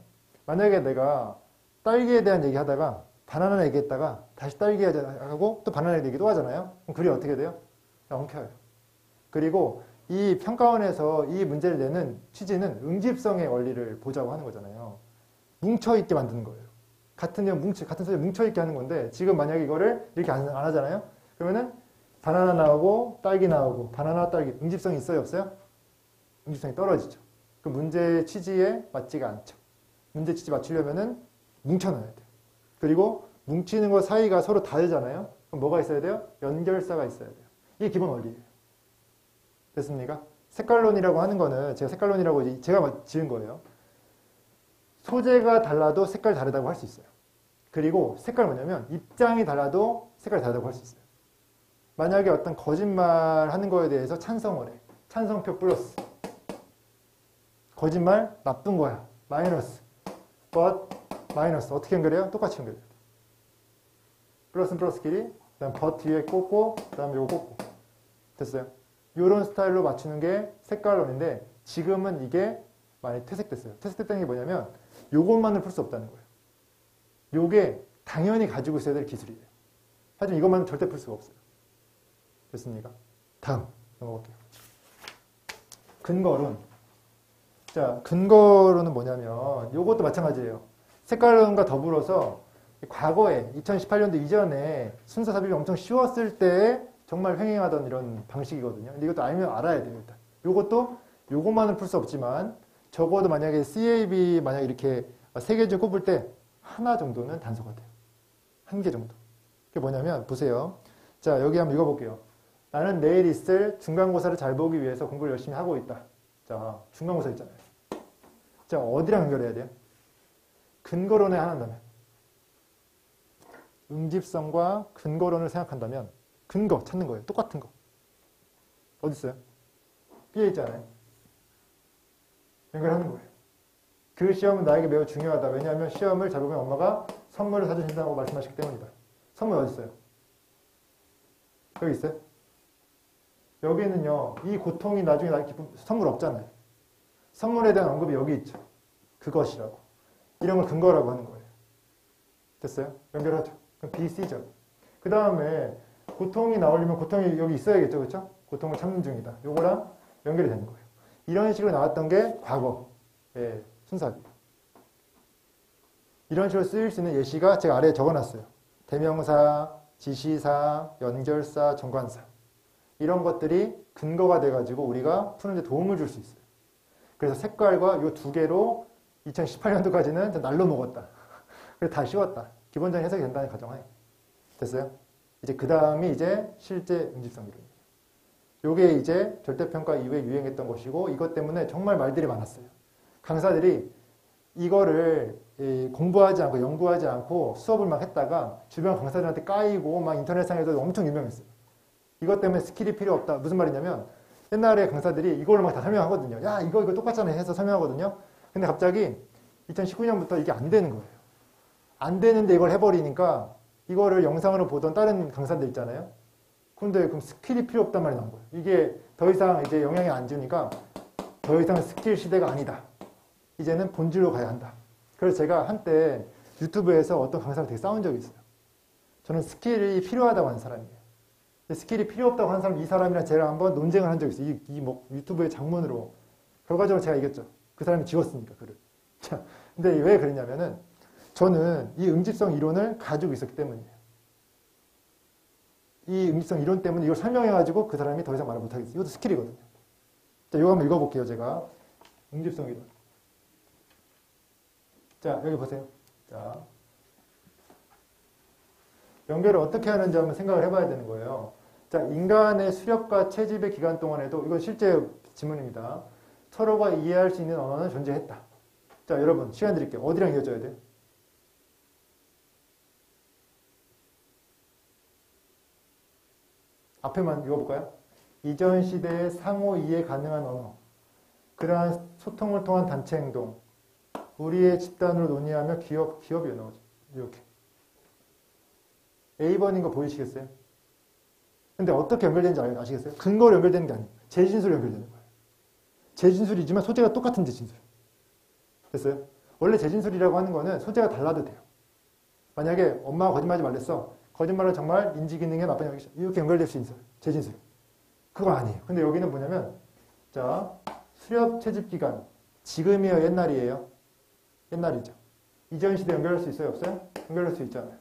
만약에 내가 딸기에 대한 얘기 하다가 바나나 얘기했다가 다시 딸기 하고 또 바나나 얘기 또 하잖아요. 그럼 글이 어떻게 돼요? 엉켜요. 그리고 이 평가원에서 이 문제를 내는 취지는 응집성의 원리를 보자고 하는 거잖아요. 뭉쳐있게 만드는 거예요. 같은 내용 같은 소리 뭉쳐있게 하는 건데 지금 만약에 이거를 이렇게 안 하잖아요. 그러면은 바나나 나오고 딸기 나오고 바나나 딸기 응집성이 있어요? 없어요? 응집성이 떨어지죠. 그 문제의 취지에 맞지가 않죠. 문제 취지 맞추려면은 뭉쳐놔야 돼요. 그리고 뭉치는 것 사이가 서로 다르잖아요. 그럼 뭐가 있어야 돼요? 연결사가 있어야 돼요. 이게 기본 원리예요. 됐습니까? 색깔론이라고 하는 거는 제가 색깔론이라고 제가 지은 거예요. 소재가 달라도 색깔 다르다고 할 수 있어요. 그리고 색깔 뭐냐면 입장이 달라도 색깔이 다르다고 할 수 있어요. 만약에 어떤 거짓말 하는 거에 대해서 찬성을 해. 찬성표 플러스. 거짓말 나쁜 거야. 마이너스. but 마이너스. 어떻게 연결해요? 똑같이 연결해요. 플러스는 플러스끼리 그 다음 but 뒤에 꽂고 그 다음에 요거 꽂고. 됐어요? 이런 스타일로 맞추는 게 색깔론인데 지금은 이게 많이 퇴색됐어요. 퇴색됐다는 게 뭐냐면 요것만을 풀 수 없다는 거예요. 요게 당연히 가지고 있어야 될 기술이에요. 하지만 이것만은 절대 풀 수가 없어요. 됐습니까? 다음 넘어갈게요. 근거론. 자, 근거론은 뭐냐면 요것도 마찬가지예요. 색깔론과 더불어서 과거에 2018년도 이전에 순서 삽입이 엄청 쉬웠을 때 정말 횡행하던 이런 방식이거든요. 근데 이것도 알아야 돼요, 일단. 요것도 요것만은 풀 수 없지만 적어도 만약에 CAB 만약 이렇게 3개 중 꼽을 때 하나 정도는 단서가 돼요. 1개 정도. 그게 뭐냐면 보세요. 자, 여기 한번 읽어볼게요. 나는 내일 있을 중간고사를 잘 보기 위해서 공부를 열심히 하고 있다. 자, 중간고사 있잖아요. 자, 어디랑 연결해야 돼요? 근거론에 하나인다면. 응집성과 근거론을 생각한다면 근거 찾는 거예요. 똑같은 거. 어디 있어요? B에 있잖아요. 연결하는 거예요. 그 시험은 나에게 매우 중요하다. 왜냐하면 시험을 잘 보면 엄마가 선물을 사주신다고 말씀하셨기 때문이다. 선물 어디 있어요? 여기 있어요? 여기는요. 이 고통이 나중에 나의 기쁨, 선물 없잖아요. 선물에 대한 언급이 여기 있죠. 그것이라고. 이런 걸 근거라고 하는 거예요. 됐어요? 연결하죠. 그럼 B, C죠. 그 다음에 고통이 나오려면 고통이 여기 있어야겠죠. 그렇죠? 고통을 참는 중이다. 요거랑 연결이 되는 거예요. 이런 식으로 나왔던 게 과거의 순서입니다. 이런 식으로 쓰일 수 있는 예시가 제가 아래에 적어놨어요. 대명사, 지시사, 연결사, 정관사. 이런 것들이 근거가 돼가지고 우리가 푸는데 도움을 줄 수 있어요. 그래서 색깔과 이 두 개로 2018년도까지는 날로 먹었다. 그래서 다 쉬웠다. 기본적인 해석이 된다는 가정하에. 됐어요? 이제 그 다음이 이제 실제 응집성 이론이에요. 요게 이제 절대평가 이후에 유행했던 것이고 이것 때문에 정말 말들이 많았어요. 강사들이 이거를 공부하지 않고 연구하지 않고 수업을 막 했다가 주변 강사들한테 까이고 막 인터넷상에서 엄청 유명했어요. 이것 때문에 스킬이 필요 없다. 무슨 말이냐면 옛날에 강사들이 이걸로 막 다 설명하거든요. 야 이거 똑같잖아 해서 설명하거든요. 근데 갑자기 2019년부터 이게 안 되는 거예요. 안 되는데 이걸 해버리니까 이거를 영상으로 보던 다른 강사들 있잖아요. 근데 그럼 스킬이 필요 없단 말이 나온 거예요. 이게 더 이상 이제 영향이 안 주니까 더 이상 스킬 시대가 아니다. 이제는 본질로 가야 한다. 그래서 제가 한때 유튜브에서 어떤 강사랑 되게 싸운 적이 있어요. 저는 스킬이 필요하다고 하는 사람이에요. 스킬이 필요 없다고 하는 사람, 이 사람이랑 제가 한번 논쟁을 한 적이 있어요. 뭐 유튜브의 장문으로. 결과적으로 제가 이겼죠. 그 사람이 지웠으니까, 글을. 자, 근데 왜 그랬냐면은 저는 이 응집성 이론을 가지고 있었기 때문이에요. 이 응집성 이론 때문에 이걸 설명해가지고 그 사람이 더 이상 말을 못하겠어요. 이것도 스킬이거든요. 자, 이거 한번 읽어볼게요, 제가. 응집성 이론. 자, 여기 보세요. 자, 연결을 어떻게 하는지 한번 생각을 해봐야 되는 거예요. 자, 인간의 수렵과 채집의 기간 동안에도, 이건 실제 지문입니다. 서로가 이해할 수 있는 언어는 존재했다. 자, 여러분, 시간 드릴게요. 어디랑 이어져야 돼요? 앞에만 읽어볼까요? 이전 시대의 상호 이해 가능한 언어, 그러한 소통을 통한 단체 행동, 우리의 집단으로 논의하며 기업이 나오죠. 이렇게. A번인 거 보이시겠어요? 근데 어떻게 연결되는지 아시겠어요? 근거로 연결되는 게 아니에요. 재진술로 연결되는 거예요. 재진술이지만 소재가 똑같은 재진술. 됐어요? 원래 재진술이라고 하는 거는 소재가 달라도 돼요. 만약에 엄마가 거짓말하지 말랬어. 거짓말은 정말 인지기능에 나쁜 이렇게 연결될 수 있어요. 재진술. 그거 아니에요. 근데 여기는 뭐냐면 자, 수렵 채집 기간. 지금이에요? 옛날이에요? 옛날이죠. 이전 시대 연결할 수 있어요? 없어요? 연결할 수 있잖아요.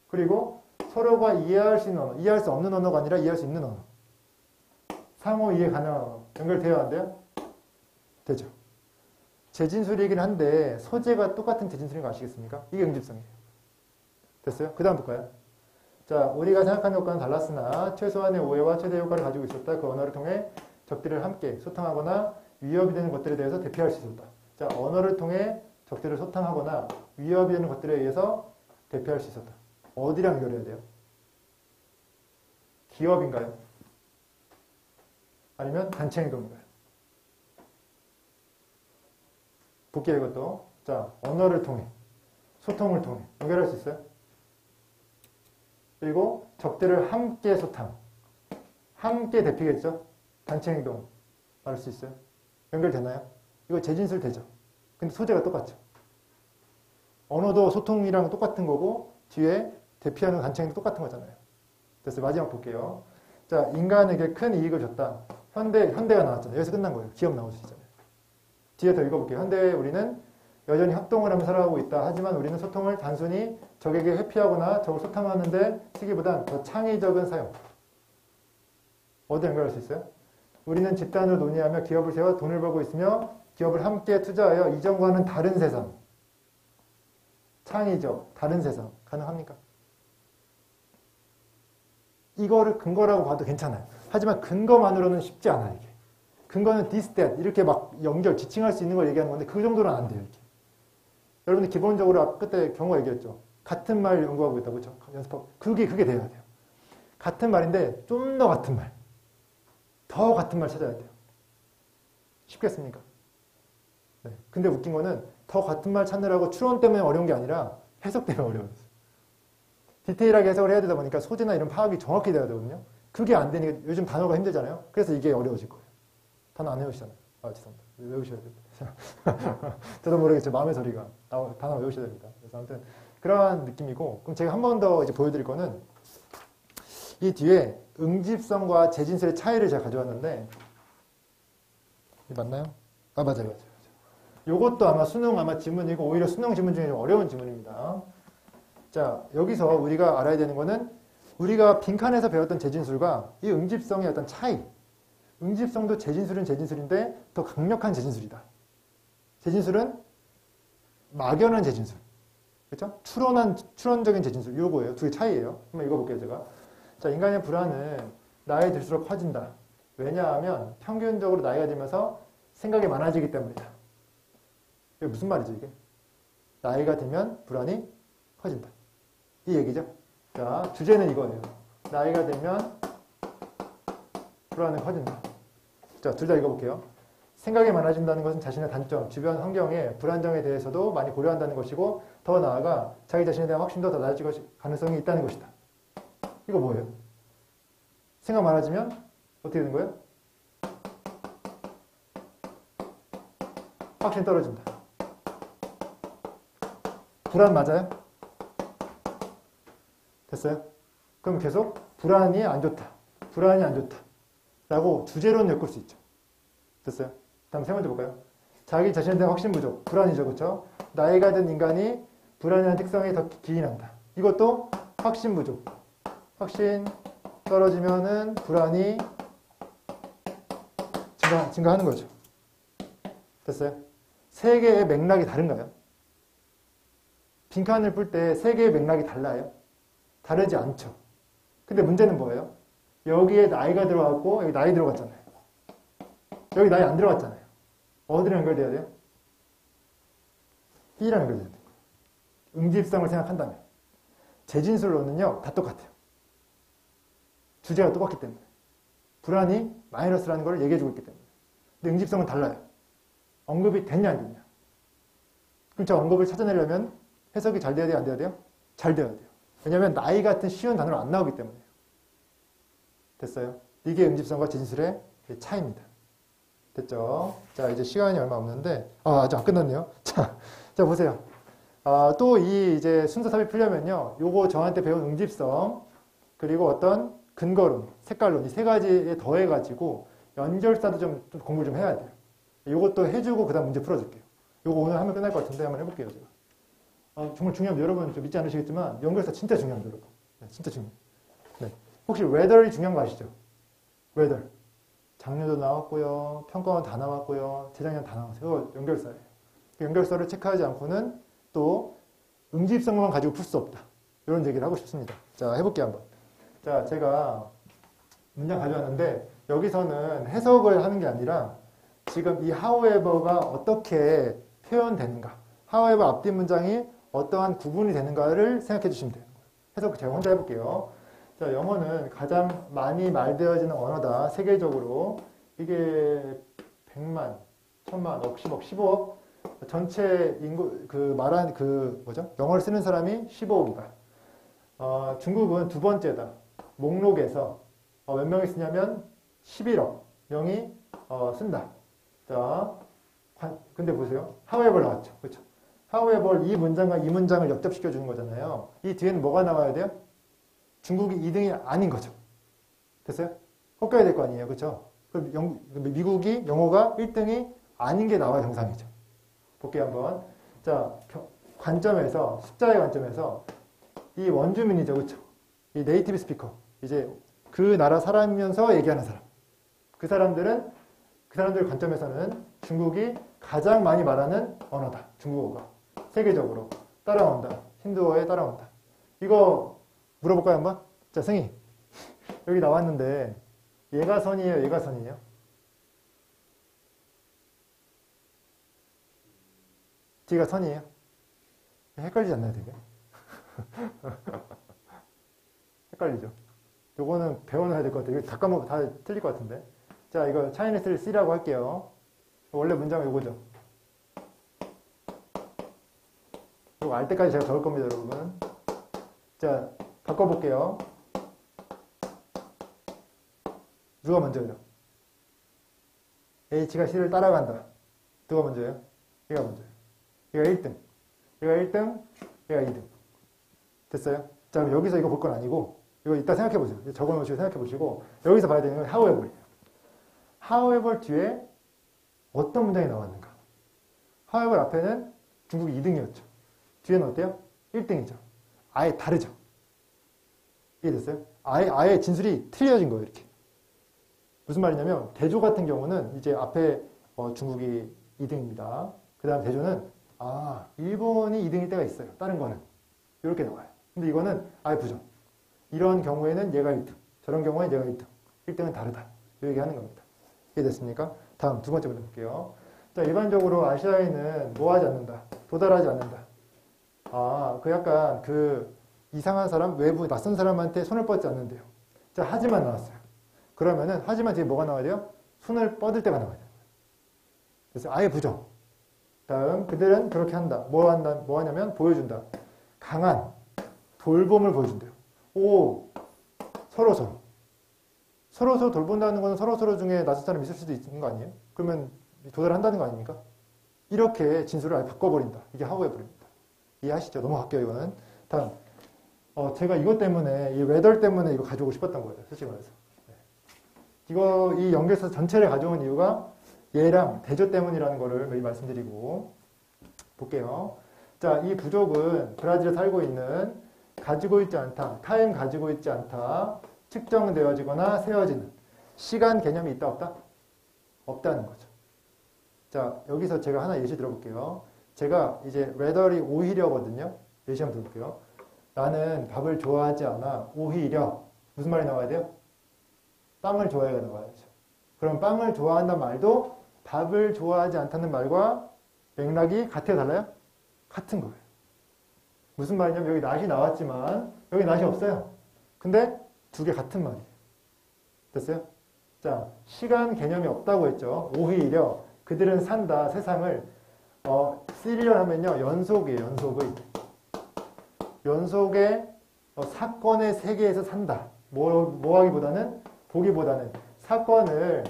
그리고 서로가 이해할 수 있는 언어. 이해할 수 없는 언어가 아니라 이해할 수 있는 언어. 상호 이해 가능한 언어. 연결돼야 안 돼요? 되죠. 재진술이긴 한데 소재가 똑같은 재진술인 거 아시겠습니까? 이게 응집성이에요. 됐어요? 그 다음 볼까요? 자, 우리가 생각하는 것과는 달랐으나 최소한의 오해와 최대 효과를 가지고 있었다. 그 언어를 통해 적들을 함께 소통하거나 위협이 되는 것들에 대해서 대피할 수 있었다. 자, 언어를 통해 적들을 소통하거나 위협이 되는 것들에 의해서 대피할 수 있었다. 어디랑 연결해야 돼요? 기업인가요? 아니면 단체 행동인가요? 볼게요, 이것도. 자, 언어를 통해, 소통을 통해 연결할 수 있어요? 그리고 적들을 함께 소탕, 함께 대피겠죠? 단체 행동 말할 수 있어요? 연결되나요? 이거 재진술 되죠? 근데 소재가 똑같죠? 언어도 소통이랑 똑같은 거고 뒤에 대피하는 단체 행동 똑같은 거잖아요. 됐어요. 마지막 볼게요. 자, 인간에게 큰 이익을 줬다. 현대가 나왔잖아요. 여기서 끝난 거예요. 기업 나올 수 있잖아요. 뒤에 더 읽어볼게요. 현대에 우리는 여전히 협동을 하며 살아가고 있다. 하지만 우리는 소통을 단순히 적에게 회피하거나 적을 소탕하는데 쓰기보단 더 창의적인 사용. 어디 연결할 수 있어요? 우리는 집단으로 논의하며 기업을 세워 돈을 벌고 있으며 기업을 함께 투자하여 이전과는 다른 세상. 창의적, 다른 세상. 가능합니까? 이거를 근거라고 봐도 괜찮아요. 하지만 근거만으로는 쉽지 않아요. 이게. 근거는 this, that 이렇게 막 연결, 지칭할 수 있는 걸 얘기하는 건데 그 정도는 안 돼요. 이렇게. 여러분들 기본적으로 그때 경우가 얘기했죠. 같은 말 연구하고 있다고 그렇죠? 연습하고. 그게 돼야 돼요. 같은 말인데 좀 더 같은 말. 더 같은 말 찾아야 돼요. 쉽겠습니까? 네. 근데 웃긴 거는 더 같은 말 찾느라고 추론 때문에 어려운 게 아니라 해석 때문에 어려워요. 디테일하게 해석을 해야 되다 보니까 소재나 이런 파악이 정확히 돼야 되거든요. 그게 안 되니까 요즘 단어가 힘들잖아요. 그래서 이게 어려워질 거예요. 단어 안 외우시잖아요. 아, 죄송합니다. 외우셔야 됩니다. 저도 모르겠죠. 마음의 소리가. 단어 외우셔야 됩니다. 그래서 아무튼 그러한 느낌이고, 그럼 제가 한 번 더 이제 보여드릴 거는 이 뒤에 응집성과 재진술의 차이를 제가 가져왔는데, 맞나요? 아, 맞아요. 요것도 아마 수능 아마 지문이고 오히려 수능 지문 중에 좀 어려운 지문입니다. 자, 여기서 우리가 알아야 되는 거는 우리가 빈칸에서 배웠던 재진술과 이 응집성의 어떤 차이. 응집성도 재진술은 재진술인데 더 강력한 재진술이다. 재진술은 막연한 재진술. 그렇죠? 추론적인 재진술. 요거예요. 두 개 차이예요. 한번 읽어볼게요, 제가. 자, 인간의 불안은 나이 들수록 커진다. 왜냐하면 평균적으로 나이가 들면서 생각이 많아지기 때문이다. 이게 무슨 말이죠, 이게? 나이가 들면 불안이 커진다. 이 얘기죠. 자, 주제는 이거예요. 나이가 들면 불안은 커진다. 자, 둘 다 읽어볼게요. 생각이 많아진다는 것은 자신의 단점, 주변 환경의 불안정에 대해서도 많이 고려한다는 것이고 더 나아가 자기 자신에 대한 확신도 더 낮아질 가능성이 있다는 것이다. 이거 뭐예요? 생각 많아지면 어떻게 되는 거예요? 확신 떨어진다. 불안 맞아요? 됐어요? 그럼 계속 불안이 안 좋다. 불안이 안 좋다. 라고 주제론 엮을 수 있죠. 됐어요? 다음 세 번째 볼까요? 자기 자신에 대한 확신 부족. 불안이죠. 그렇죠? 나이가 든 인간이 불안이라는 특성에 더 기인한다. 이것도 확신 부족. 확신 떨어지면은 불안이 증가하는 거죠. 됐어요? 세 개의 맥락이 다른가요? 빈칸을 풀 때 세 개의 맥락이 달라요? 다르지 않죠. 근데 문제는 뭐예요? 여기에 나이가 들어갔고 여기 나이 들어갔잖아요. 여기 나이 안 들어갔잖아요. 어디랑 연결돼야 돼요? B랑 연결돼야 돼요. 응집성을 생각한다면. 재진술로는요, 다 똑같아요. 주제가 똑같기 때문에. 불안이 마이너스라는 걸 얘기해주고 있기 때문에. 근데 응집성은 달라요. 언급이 됐냐 안 됐냐. 그럼 저 언급을 찾아내려면 해석이 잘 돼야 돼요? 안 돼야 돼요? 잘 돼야 돼요. 왜냐하면 나이 같은 쉬운 단어로 안 나오기 때문에요. 됐어요? 이게 응집성과 재진술의 차이입니다. 됐죠? 자, 이제 시간이 얼마 없는데, 아직 안 끝났네요. 자, 보세요. 또 이 이제 순서 삽입 풀려면요, 요거 저한테 배운 응집성, 그리고 어떤 근거론, 색깔론, 이 세 가지에 더해가지고 연결사도 좀 공부를 좀 해야 돼요. 요것도 해주고 그 다음 문제 풀어줄게요. 요거 오늘 하면 끝날 것 같은데 한번 해볼게요, 제가. 정말 중요합니다. 여러분 좀 믿지 않으시겠지만 연결사 진짜 중요합니다, 여러분. 네, 진짜 중요해요. 네. 혹시 whether이 중요한 거 아시죠? whether. 작년도 나왔고요. 평가원 다 나왔고요. 재작년 다 나왔어요. 이거 연결사예요. 연결사를 체크하지 않고는 또 응집성만 가지고 풀 수 없다. 이런 얘기를 하고 싶습니다. 자, 해볼게요, 한번. 자, 제가 문장 가져왔는데 여기서는 해석을 하는 게 아니라 지금 이 however가 어떻게 표현되는가, however 앞뒤 문장이 어떠한 구분이 되는가를 생각해 주시면 돼요. 해석 제가 혼자 해볼게요. 자, 영어는 가장 많이 말되어지는 언어다. 세계적으로. 이게 100만, 1000만, 억, 10억, 15억. 전체 인구, 뭐죠? 영어를 쓰는 사람이 15억이다. 중국은 두 번째다. 목록에서 몇 명이 쓰냐면 11억 명이 쓴다. 자, 근데 보세요. however 나왔죠. 그렇죠? however 이 문장과 이 문장을 역접시켜 주는 거잖아요. 이 뒤에는 뭐가 나와야 돼요? 중국이 2등이 아닌 거죠. 됐어요? 꺾여야 될 거 아니에요. 그렇죠? 그럼 미국이 영어가 1등이 아닌 게 나와야 정상이죠. 볼게요, 한번. 자, 관점에서, 숫자의 관점에서 이 원주민이죠. 그렇죠? 이 네이티브 스피커. 이제 그 나라 사람이면서 얘기하는 사람. 그 사람들 관점에서는 중국이 가장 많이 말하는 언어다. 중국어가. 세계적으로. 따라온다. 힌두어에 따라온다. 이거 물어볼까요, 한번? 자, 승희. 여기 나왔는데 얘가 선이에요, 얘가 선이에요? D가 선이에요? 헷갈리지 않나요, 되게? 헷갈리죠? 요거는 배워놔야 될 것 같아요. 이거 다 까먹고 다 틀릴 것 같은데. 자, 이거 차이니스를 C라고 할게요. 원래 문장은 요거죠. 이거 알 때까지 제가 적을 겁니다, 여러분. 자, 바꿔볼게요. 누가 먼저예요? H가 C를 따라간다. 누가 먼저예요? 얘가 먼저예요. 얘가 1등. 얘가 1등, 얘가 2등. 됐어요? 자, 그럼 여기서 이거 볼 건 아니고, 이거 이따 생각해 보세요. 적어 놓으시고 생각해 보시고, 여기서 봐야 되는 건 however이에요. however 뒤에 어떤 문장이 나왔는가? however 앞에는 중국이 2등이었죠. 뒤에는 어때요? 1등이죠. 아예 다르죠. 이해됐어요? 아예 진술이 틀려진 거예요, 이렇게. 무슨 말이냐면, 대조 같은 경우는 이제 앞에 중국이 2등입니다. 그 다음 대조는, 일본이 2등일 때가 있어요. 다른 거는. 이렇게 나와요. 근데 이거는 아예 부정. 이런 경우에는 얘가 1등. 저런 경우에는 얘가 1등. 1등은 다르다. 이 얘기하는 겁니다. 이해됐습니까? 다음 두 번째 문제 볼게요. 자, 일반적으로 아시아에는 뭐 하지 않는다? 도달하지 않는다. 약간 이상한 사람, 외부 낯선 사람한테 손을 뻗지 않는데요. 자, 하지만 나왔어요. 그러면은 하지만 뒤에 뭐가 나와야 돼요? 손을 뻗을 때가 나와야 돼요. 그래서 아예 부정. 다음 그들은 그렇게 한다. 뭐 하냐면 보여준다. 강한 돌봄을 보여준대요. 서로 돌본다는 거는 서로 중에 낯선 사람이 있을 수도 있는 거 아니에요? 그러면 도달한다는 거 아닙니까? 이렇게 진술을 아예 바꿔버린다. 이게 하고해버립니다. 이해하시죠? 넘어갈게요, 이거는. 다음. 제가 이것 때문에, 이 웨더 때문에 이거 가져오고 싶었던 거예요. 솔직히 말해서. 이 연결서 전체를 가져온 이유가 얘랑 대조 때문이라는 거를 매일 말씀드리고 볼게요. 자, 이 부족은 브라질에 살고 있는 가지고 있지 않다, 타임 가지고 있지 않다, 측정되어지거나 세워지는 시간 개념이 있다, 없다? 없다는 거죠. 자, 여기서 제가 하나 예시 들어볼게요. 제가 이제 whether이 오히려거든요. 예시 한번 들어볼게요. 나는 밥을 좋아하지 않아. 오히려. 무슨 말이 나와야 돼요? 빵을 좋아해가 나와야죠. 그럼 빵을 좋아한다는 말도 밥을 좋아하지 않다는 말과 맥락이 같아요, 달라요? 같은 거예요. 무슨 말이냐면 여기 낫이 나왔지만 여기 낫이 없어요. 근데 두 개 같은 말이에요. 됐어요? 자, 시간 개념이 없다고 했죠. 오히려 그들은 산다, 세상을 시리얼 하면요, 연속이에요, 연속의 사건의 세계에서 산다. 뭐 하기보다는, 보기보다는 사건을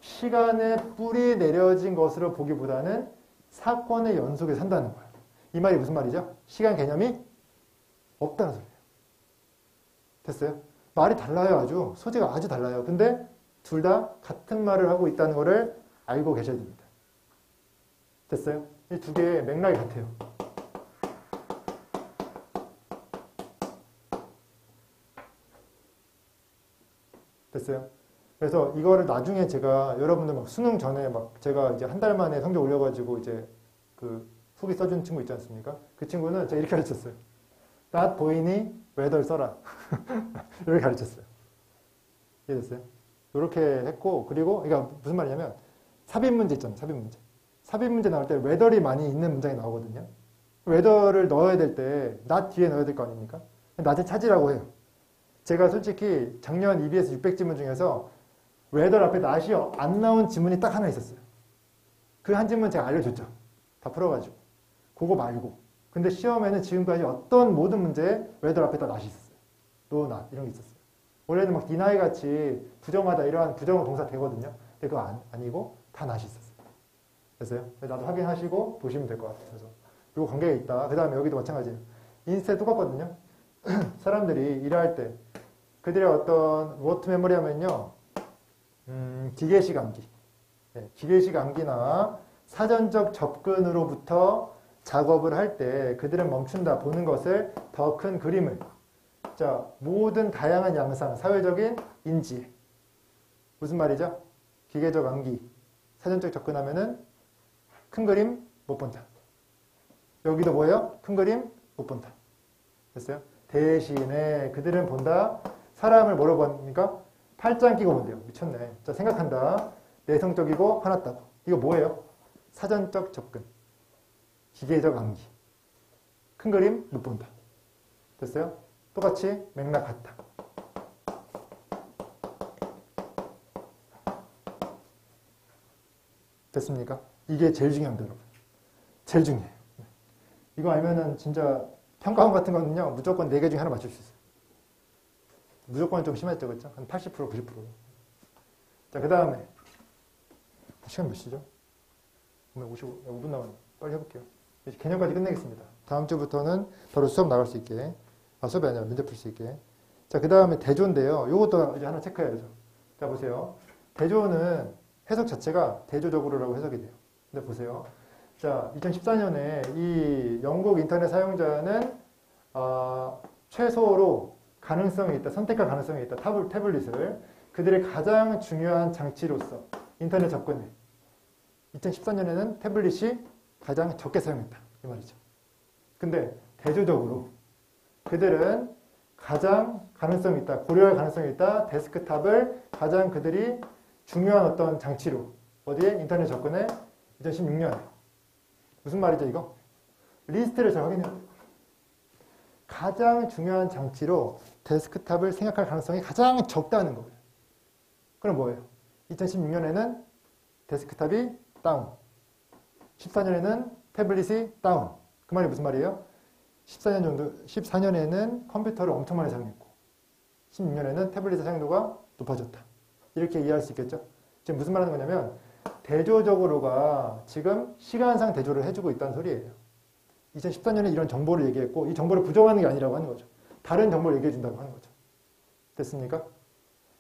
시간에 뿌리 내려진 것으로 보기보다는 사건의 연속에 산다는 거예요. 이 말이 무슨 말이죠? 시간 개념이 없다는 소리예요. 됐어요? 말이 달라요, 아주. 소재가 아주 달라요. 근데 둘 다 같은 말을 하고 있다는 거를 알고 계셔야 됩니다. 됐어요? 이 두 개의 맥락이 같아요. 됐어요? 그래서 이거를 나중에 제가 여러분들 막 수능 전에 막 제가 이제 한 달 만에 성적 올려가지고 이제 그 후기 써준 친구 있지 않습니까? 그 친구는 제가 이렇게 가르쳤어요. 낫 보이니 웨덜 써라. 이렇게 가르쳤어요. 이해됐어요? 이렇게 했고, 그리고 이게 무슨 말이냐면 삽입 문제 있잖아요. 삽입 문제. 삽입 문제 나올 때 웨덜이 많이 있는 문장이 나오거든요. 웨덜을 넣어야 될 때 낫 뒤에 넣어야 될 거 아닙니까? 낫을 찾으라고 해요. 제가 솔직히 작년 EBS 600지문 중에서 웨덜 앞에 낫이 안 나온 지문이 딱 하나 있었어요. 그 한 지문 제가 알려줬죠. 다 풀어가지고. 그거 말고. 근데 시험에는 지금까지 어떤 모든 문제에 웨덜 앞에 다 낫이 있었어요. 노, 낫 이런 게 있었어요. 원래는 막 디나이 같이 부정하다 이러한 부정 동사 되거든요. 근데 그거 아니고 다 낫이 있었어요. 됐어요? 나도 확인하시고 보시면 될 것 같아요. 그래서 이거 관계가 있다. 그 다음에 여기도 마찬가지예요. 인스테 똑같거든요. 사람들이 일할 때 그들의 어떤 워트 메모리 하면요. 기계식 암기. 네, 기계식 암기나 사전적 접근으로부터 작업을 할 때 그들은 멈춘다. 보는 것을 더 큰 그림을. 자, 모든 다양한 양상, 사회적인 인지. 무슨 말이죠? 기계적 암기. 사전적 접근하면은 큰 그림 못 본다. 여기도 뭐예요? 큰 그림 못 본다. 됐어요? 대신에 그들은 본다. 사람을 뭐로 봅니까? 팔짱 끼고 본대요. 미쳤네. 자, 생각한다. 내성적이고 화났다고. 이거 뭐예요? 사전적 접근. 기계적 암기. 큰 그림 못 본다. 됐어요? 똑같이 맥락 같다. 됐습니까? 이게 제일 중요합니다, 여러분. 제일 중요해요. 이거 알면은 진짜 평가원 같은 거는요, 무조건 4개 중에 하나 맞출 수 있어요. 무조건 좀 심했죠, 그렇죠? 한 80%, 90%. 자, 그 다음에 시간 몇 시죠? 5분 남았네. 빨리 해볼게요. 개념까지 끝내겠습니다. 다음 주부터는 바로 수업 나갈 수 있게. 수업이 아니라 문제 풀 수 있게. 자, 그 다음에 대조인데요. 요것도 이제 하나 체크해야죠. 자, 보세요. 대조는 해석 자체가 대조적으로라고 해석이 돼요. 근데 보세요. 자, 2014년에 이 영국 인터넷 사용자는 최소로 가능성이 있다, 선택할 가능성이 있다, 태블릿을 그들의 가장 중요한 장치로서 인터넷 접근에 2014년에는 태블릿이 가장 적게 사용했다 이 말이죠. 근데 대조적으로 그들은 가장 가능성이 있다, 고려할 가능성이 있다, 데스크탑을 가장 그들이 중요한 어떤 장치로 어디에? 인터넷 접근에 2016년에 무슨 말이죠 이거? 리스트를 잘 확인해야 돼요. 가장 중요한 장치로 데스크탑을 생각할 가능성이 가장 적다는 거예요. 그럼 뭐예요? 2016년에는 데스크탑이 다운, 14년에는 태블릿이 다운. 그 말이 무슨 말이에요? 14년에는 컴퓨터를 엄청 많이 사용했고 16년에는 태블릿의 사용도가 높아졌다. 이렇게 이해할 수 있겠죠? 지금 무슨 말 하는 거냐면 대조적으로가 지금 시간상 대조를 해주고 있다는 소리예요. 2014년에 이런 정보를 얘기했고 이 정보를 부정하는 게 아니라고 하는 거죠. 다른 정보를 얘기해 준다고 하는 거죠. 됐습니까?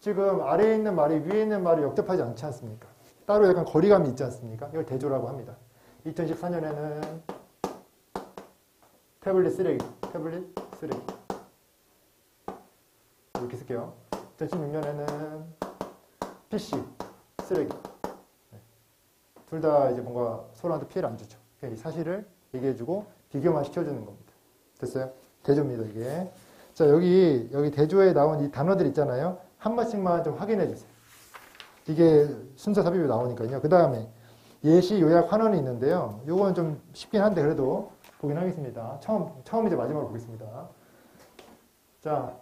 지금 아래에 있는 말이 위에 있는 말이 역접하지 않지 않습니까? 따로 약간 거리감이 있지 않습니까? 이걸 대조라고 합니다. 2014년에는 태블릿 쓰레기 이렇게 쓸게요. 2016년에는 PC 쓰레기. 둘 다 이제 뭔가 서로한테 피해를 안 주죠. 이 사실을 얘기해주고 비교만 시켜주는 겁니다. 됐어요? 대조입니다, 이게. 자, 여기 대조에 나온 이 단어들 있잖아요. 한 번씩만 좀 확인해 주세요. 이게 순서 삽입이 나오니까요. 그 다음에 예시 요약 환원이 있는데요. 요건 좀 쉽긴 한데 그래도 보긴 하겠습니다. 처음 이제 마지막으로 보겠습니다. 자,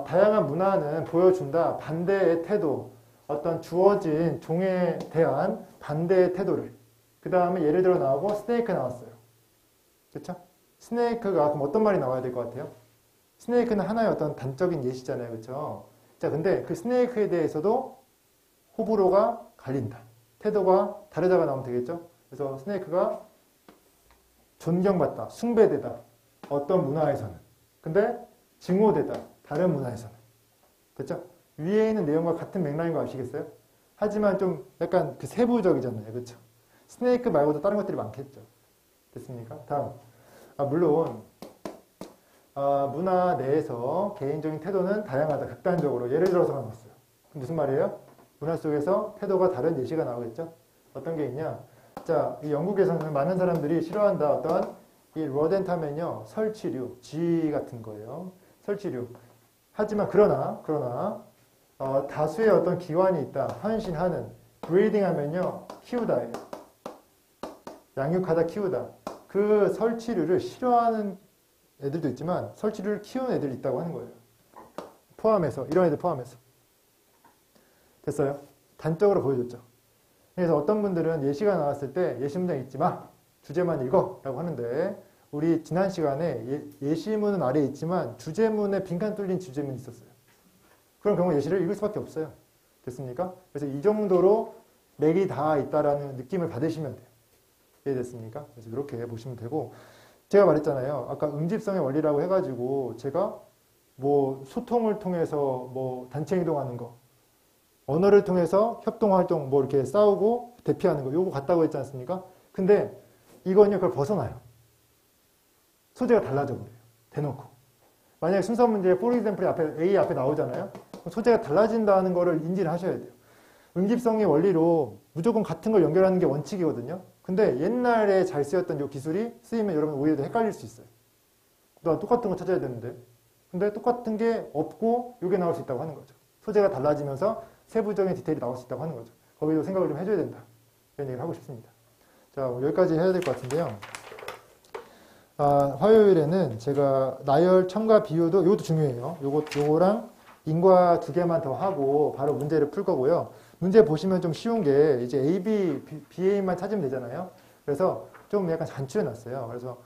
다양한 문화는 보여준다. 반대의 태도. 어떤 주어진 종에 대한 반대의 태도를. 그 다음에 예를 들어 나오고 스네이크 나왔어요. 그렇죠? 스네이크가 그럼 어떤 말이 나와야 될 것 같아요? 스네이크는 하나의 어떤 단적인 예시잖아요. 그렇죠? 자, 근데 그 스네이크에 대해서도 호불호가 갈린다. 태도가 다르다가 나오면 되겠죠? 그래서 스네이크가 존경받다, 숭배되다. 어떤 문화에서는. 근데 증오되다. 다른 문화에서는. 됐죠? 위에 있는 내용과 같은 맥락인 거 아시겠어요? 하지만 좀 약간 그 세부적이잖아요. 그렇죠? 스네이크 말고도 다른 것들이 많겠죠. 됐습니까? 다음. 물론 문화 내에서 개인적인 태도는 다양하다. 극단적으로. 예를 들어서가 나왔어요. 무슨 말이에요? 문화 속에서 태도가 다른 예시가 나오겠죠? 어떤 게 있냐? 자, 이 영국에서는 많은 사람들이 싫어한다. 어떤 이 로덴타면요. 설치류, 쥐 같은 거예요. 설치류. 하지만 그러나 다수의 어떤 기관이 있다. 헌신하는. 브리딩 하면요. 키우다예요. 양육하다, 키우다. 그 설치류를 싫어하는 애들도 있지만 설치류를 키우는 애들이 있다고 하는 거예요. 포함해서. 이런 애들 포함해서. 됐어요? 단적으로 보여줬죠. 그래서 어떤 분들은 예시가 나왔을 때 예시 문장 읽지 마. 주제만 읽어. 라고 하는데 우리 지난 시간에 예시문은 아래에 있지만 주제문에 빈칸 뚫린 주제문이 있었어요. 그런 경우 예시를 읽을 수밖에 없어요. 됐습니까? 그래서 이 정도로 맥이 다 있다라는 느낌을 받으시면 돼요. 이해됐습니까? 그래서 이렇게 보시면 되고 제가 말했잖아요. 아까 응집성의 원리라고 해가지고 제가 뭐 소통을 통해서 뭐 단체 행동하는 거 언어를 통해서 협동활동 뭐 이렇게 싸우고 대피하는 거 요거 같다고 했지 않습니까? 근데 이건요 그걸 벗어나요. 소재가 달라져 버려요. 대놓고. 만약에 순서 문제에 for example이 앞에 A 앞에 나오잖아요. 소재가 달라진다는 거를 인지를 하셔야 돼요. 응집성의 원리로 무조건 같은 걸 연결하는 게 원칙이거든요. 근데 옛날에 잘 쓰였던 이 기술이 쓰이면 여러분 오히려 헷갈릴 수 있어요. 나 똑같은 거 찾아야 되는데. 근데 똑같은 게 없고 이게 나올 수 있다고 하는 거죠. 소재가 달라지면서 세부적인 디테일이 나올 수 있다고 하는 거죠. 거기도 생각을 좀 해줘야 된다. 이런 얘기를 하고 싶습니다. 자, 여기까지 해야 될 것 같은데요. 화요일에는 제가 나열, 첨가, 비유도 이것도 중요해요. 요거랑 인과 2개만 더 하고 바로 문제를 풀 거고요. 문제 보시면 좀 쉬운 게 이제 A, B, BA만 찾으면 되잖아요. 그래서 좀 약간 간추려 놨어요. 그래서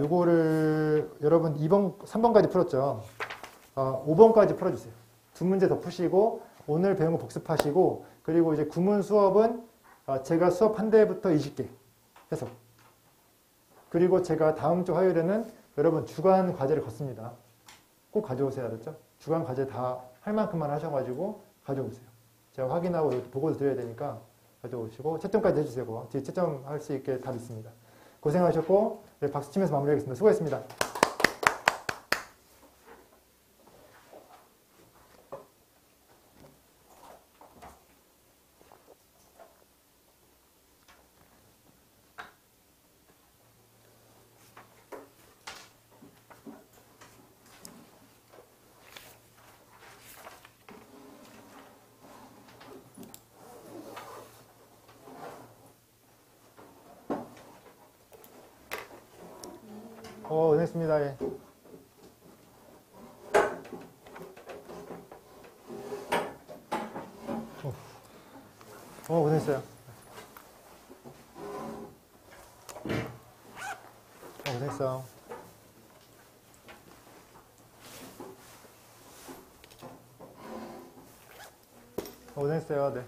요거를 여러분 2번, 3번까지 풀었죠. 5번까지 풀어주세요. 2문제 더 푸시고 오늘 배운 거 복습하시고 그리고 이제 구문 수업은 제가 수업 한 대부터 20개 해서 그리고 제가 다음 주 화요일에는 여러분 주간 과제를 걷습니다. 꼭 가져오세요. 알았죠? 주간 과제 다 할 만큼만 하셔가지고 가져오세요. 제가 확인하고 보고도 드려야 되니까 가져오시고 채점까지 해주세요. 뒤에 채점할 수 있게 답 있습니다. 고생하셨고, 네, 박수 치면서 마무리하겠습니다. 수고했습니다. 고생했습니다. 예. 고생했어요. 고생했어. 고생했어요. 네.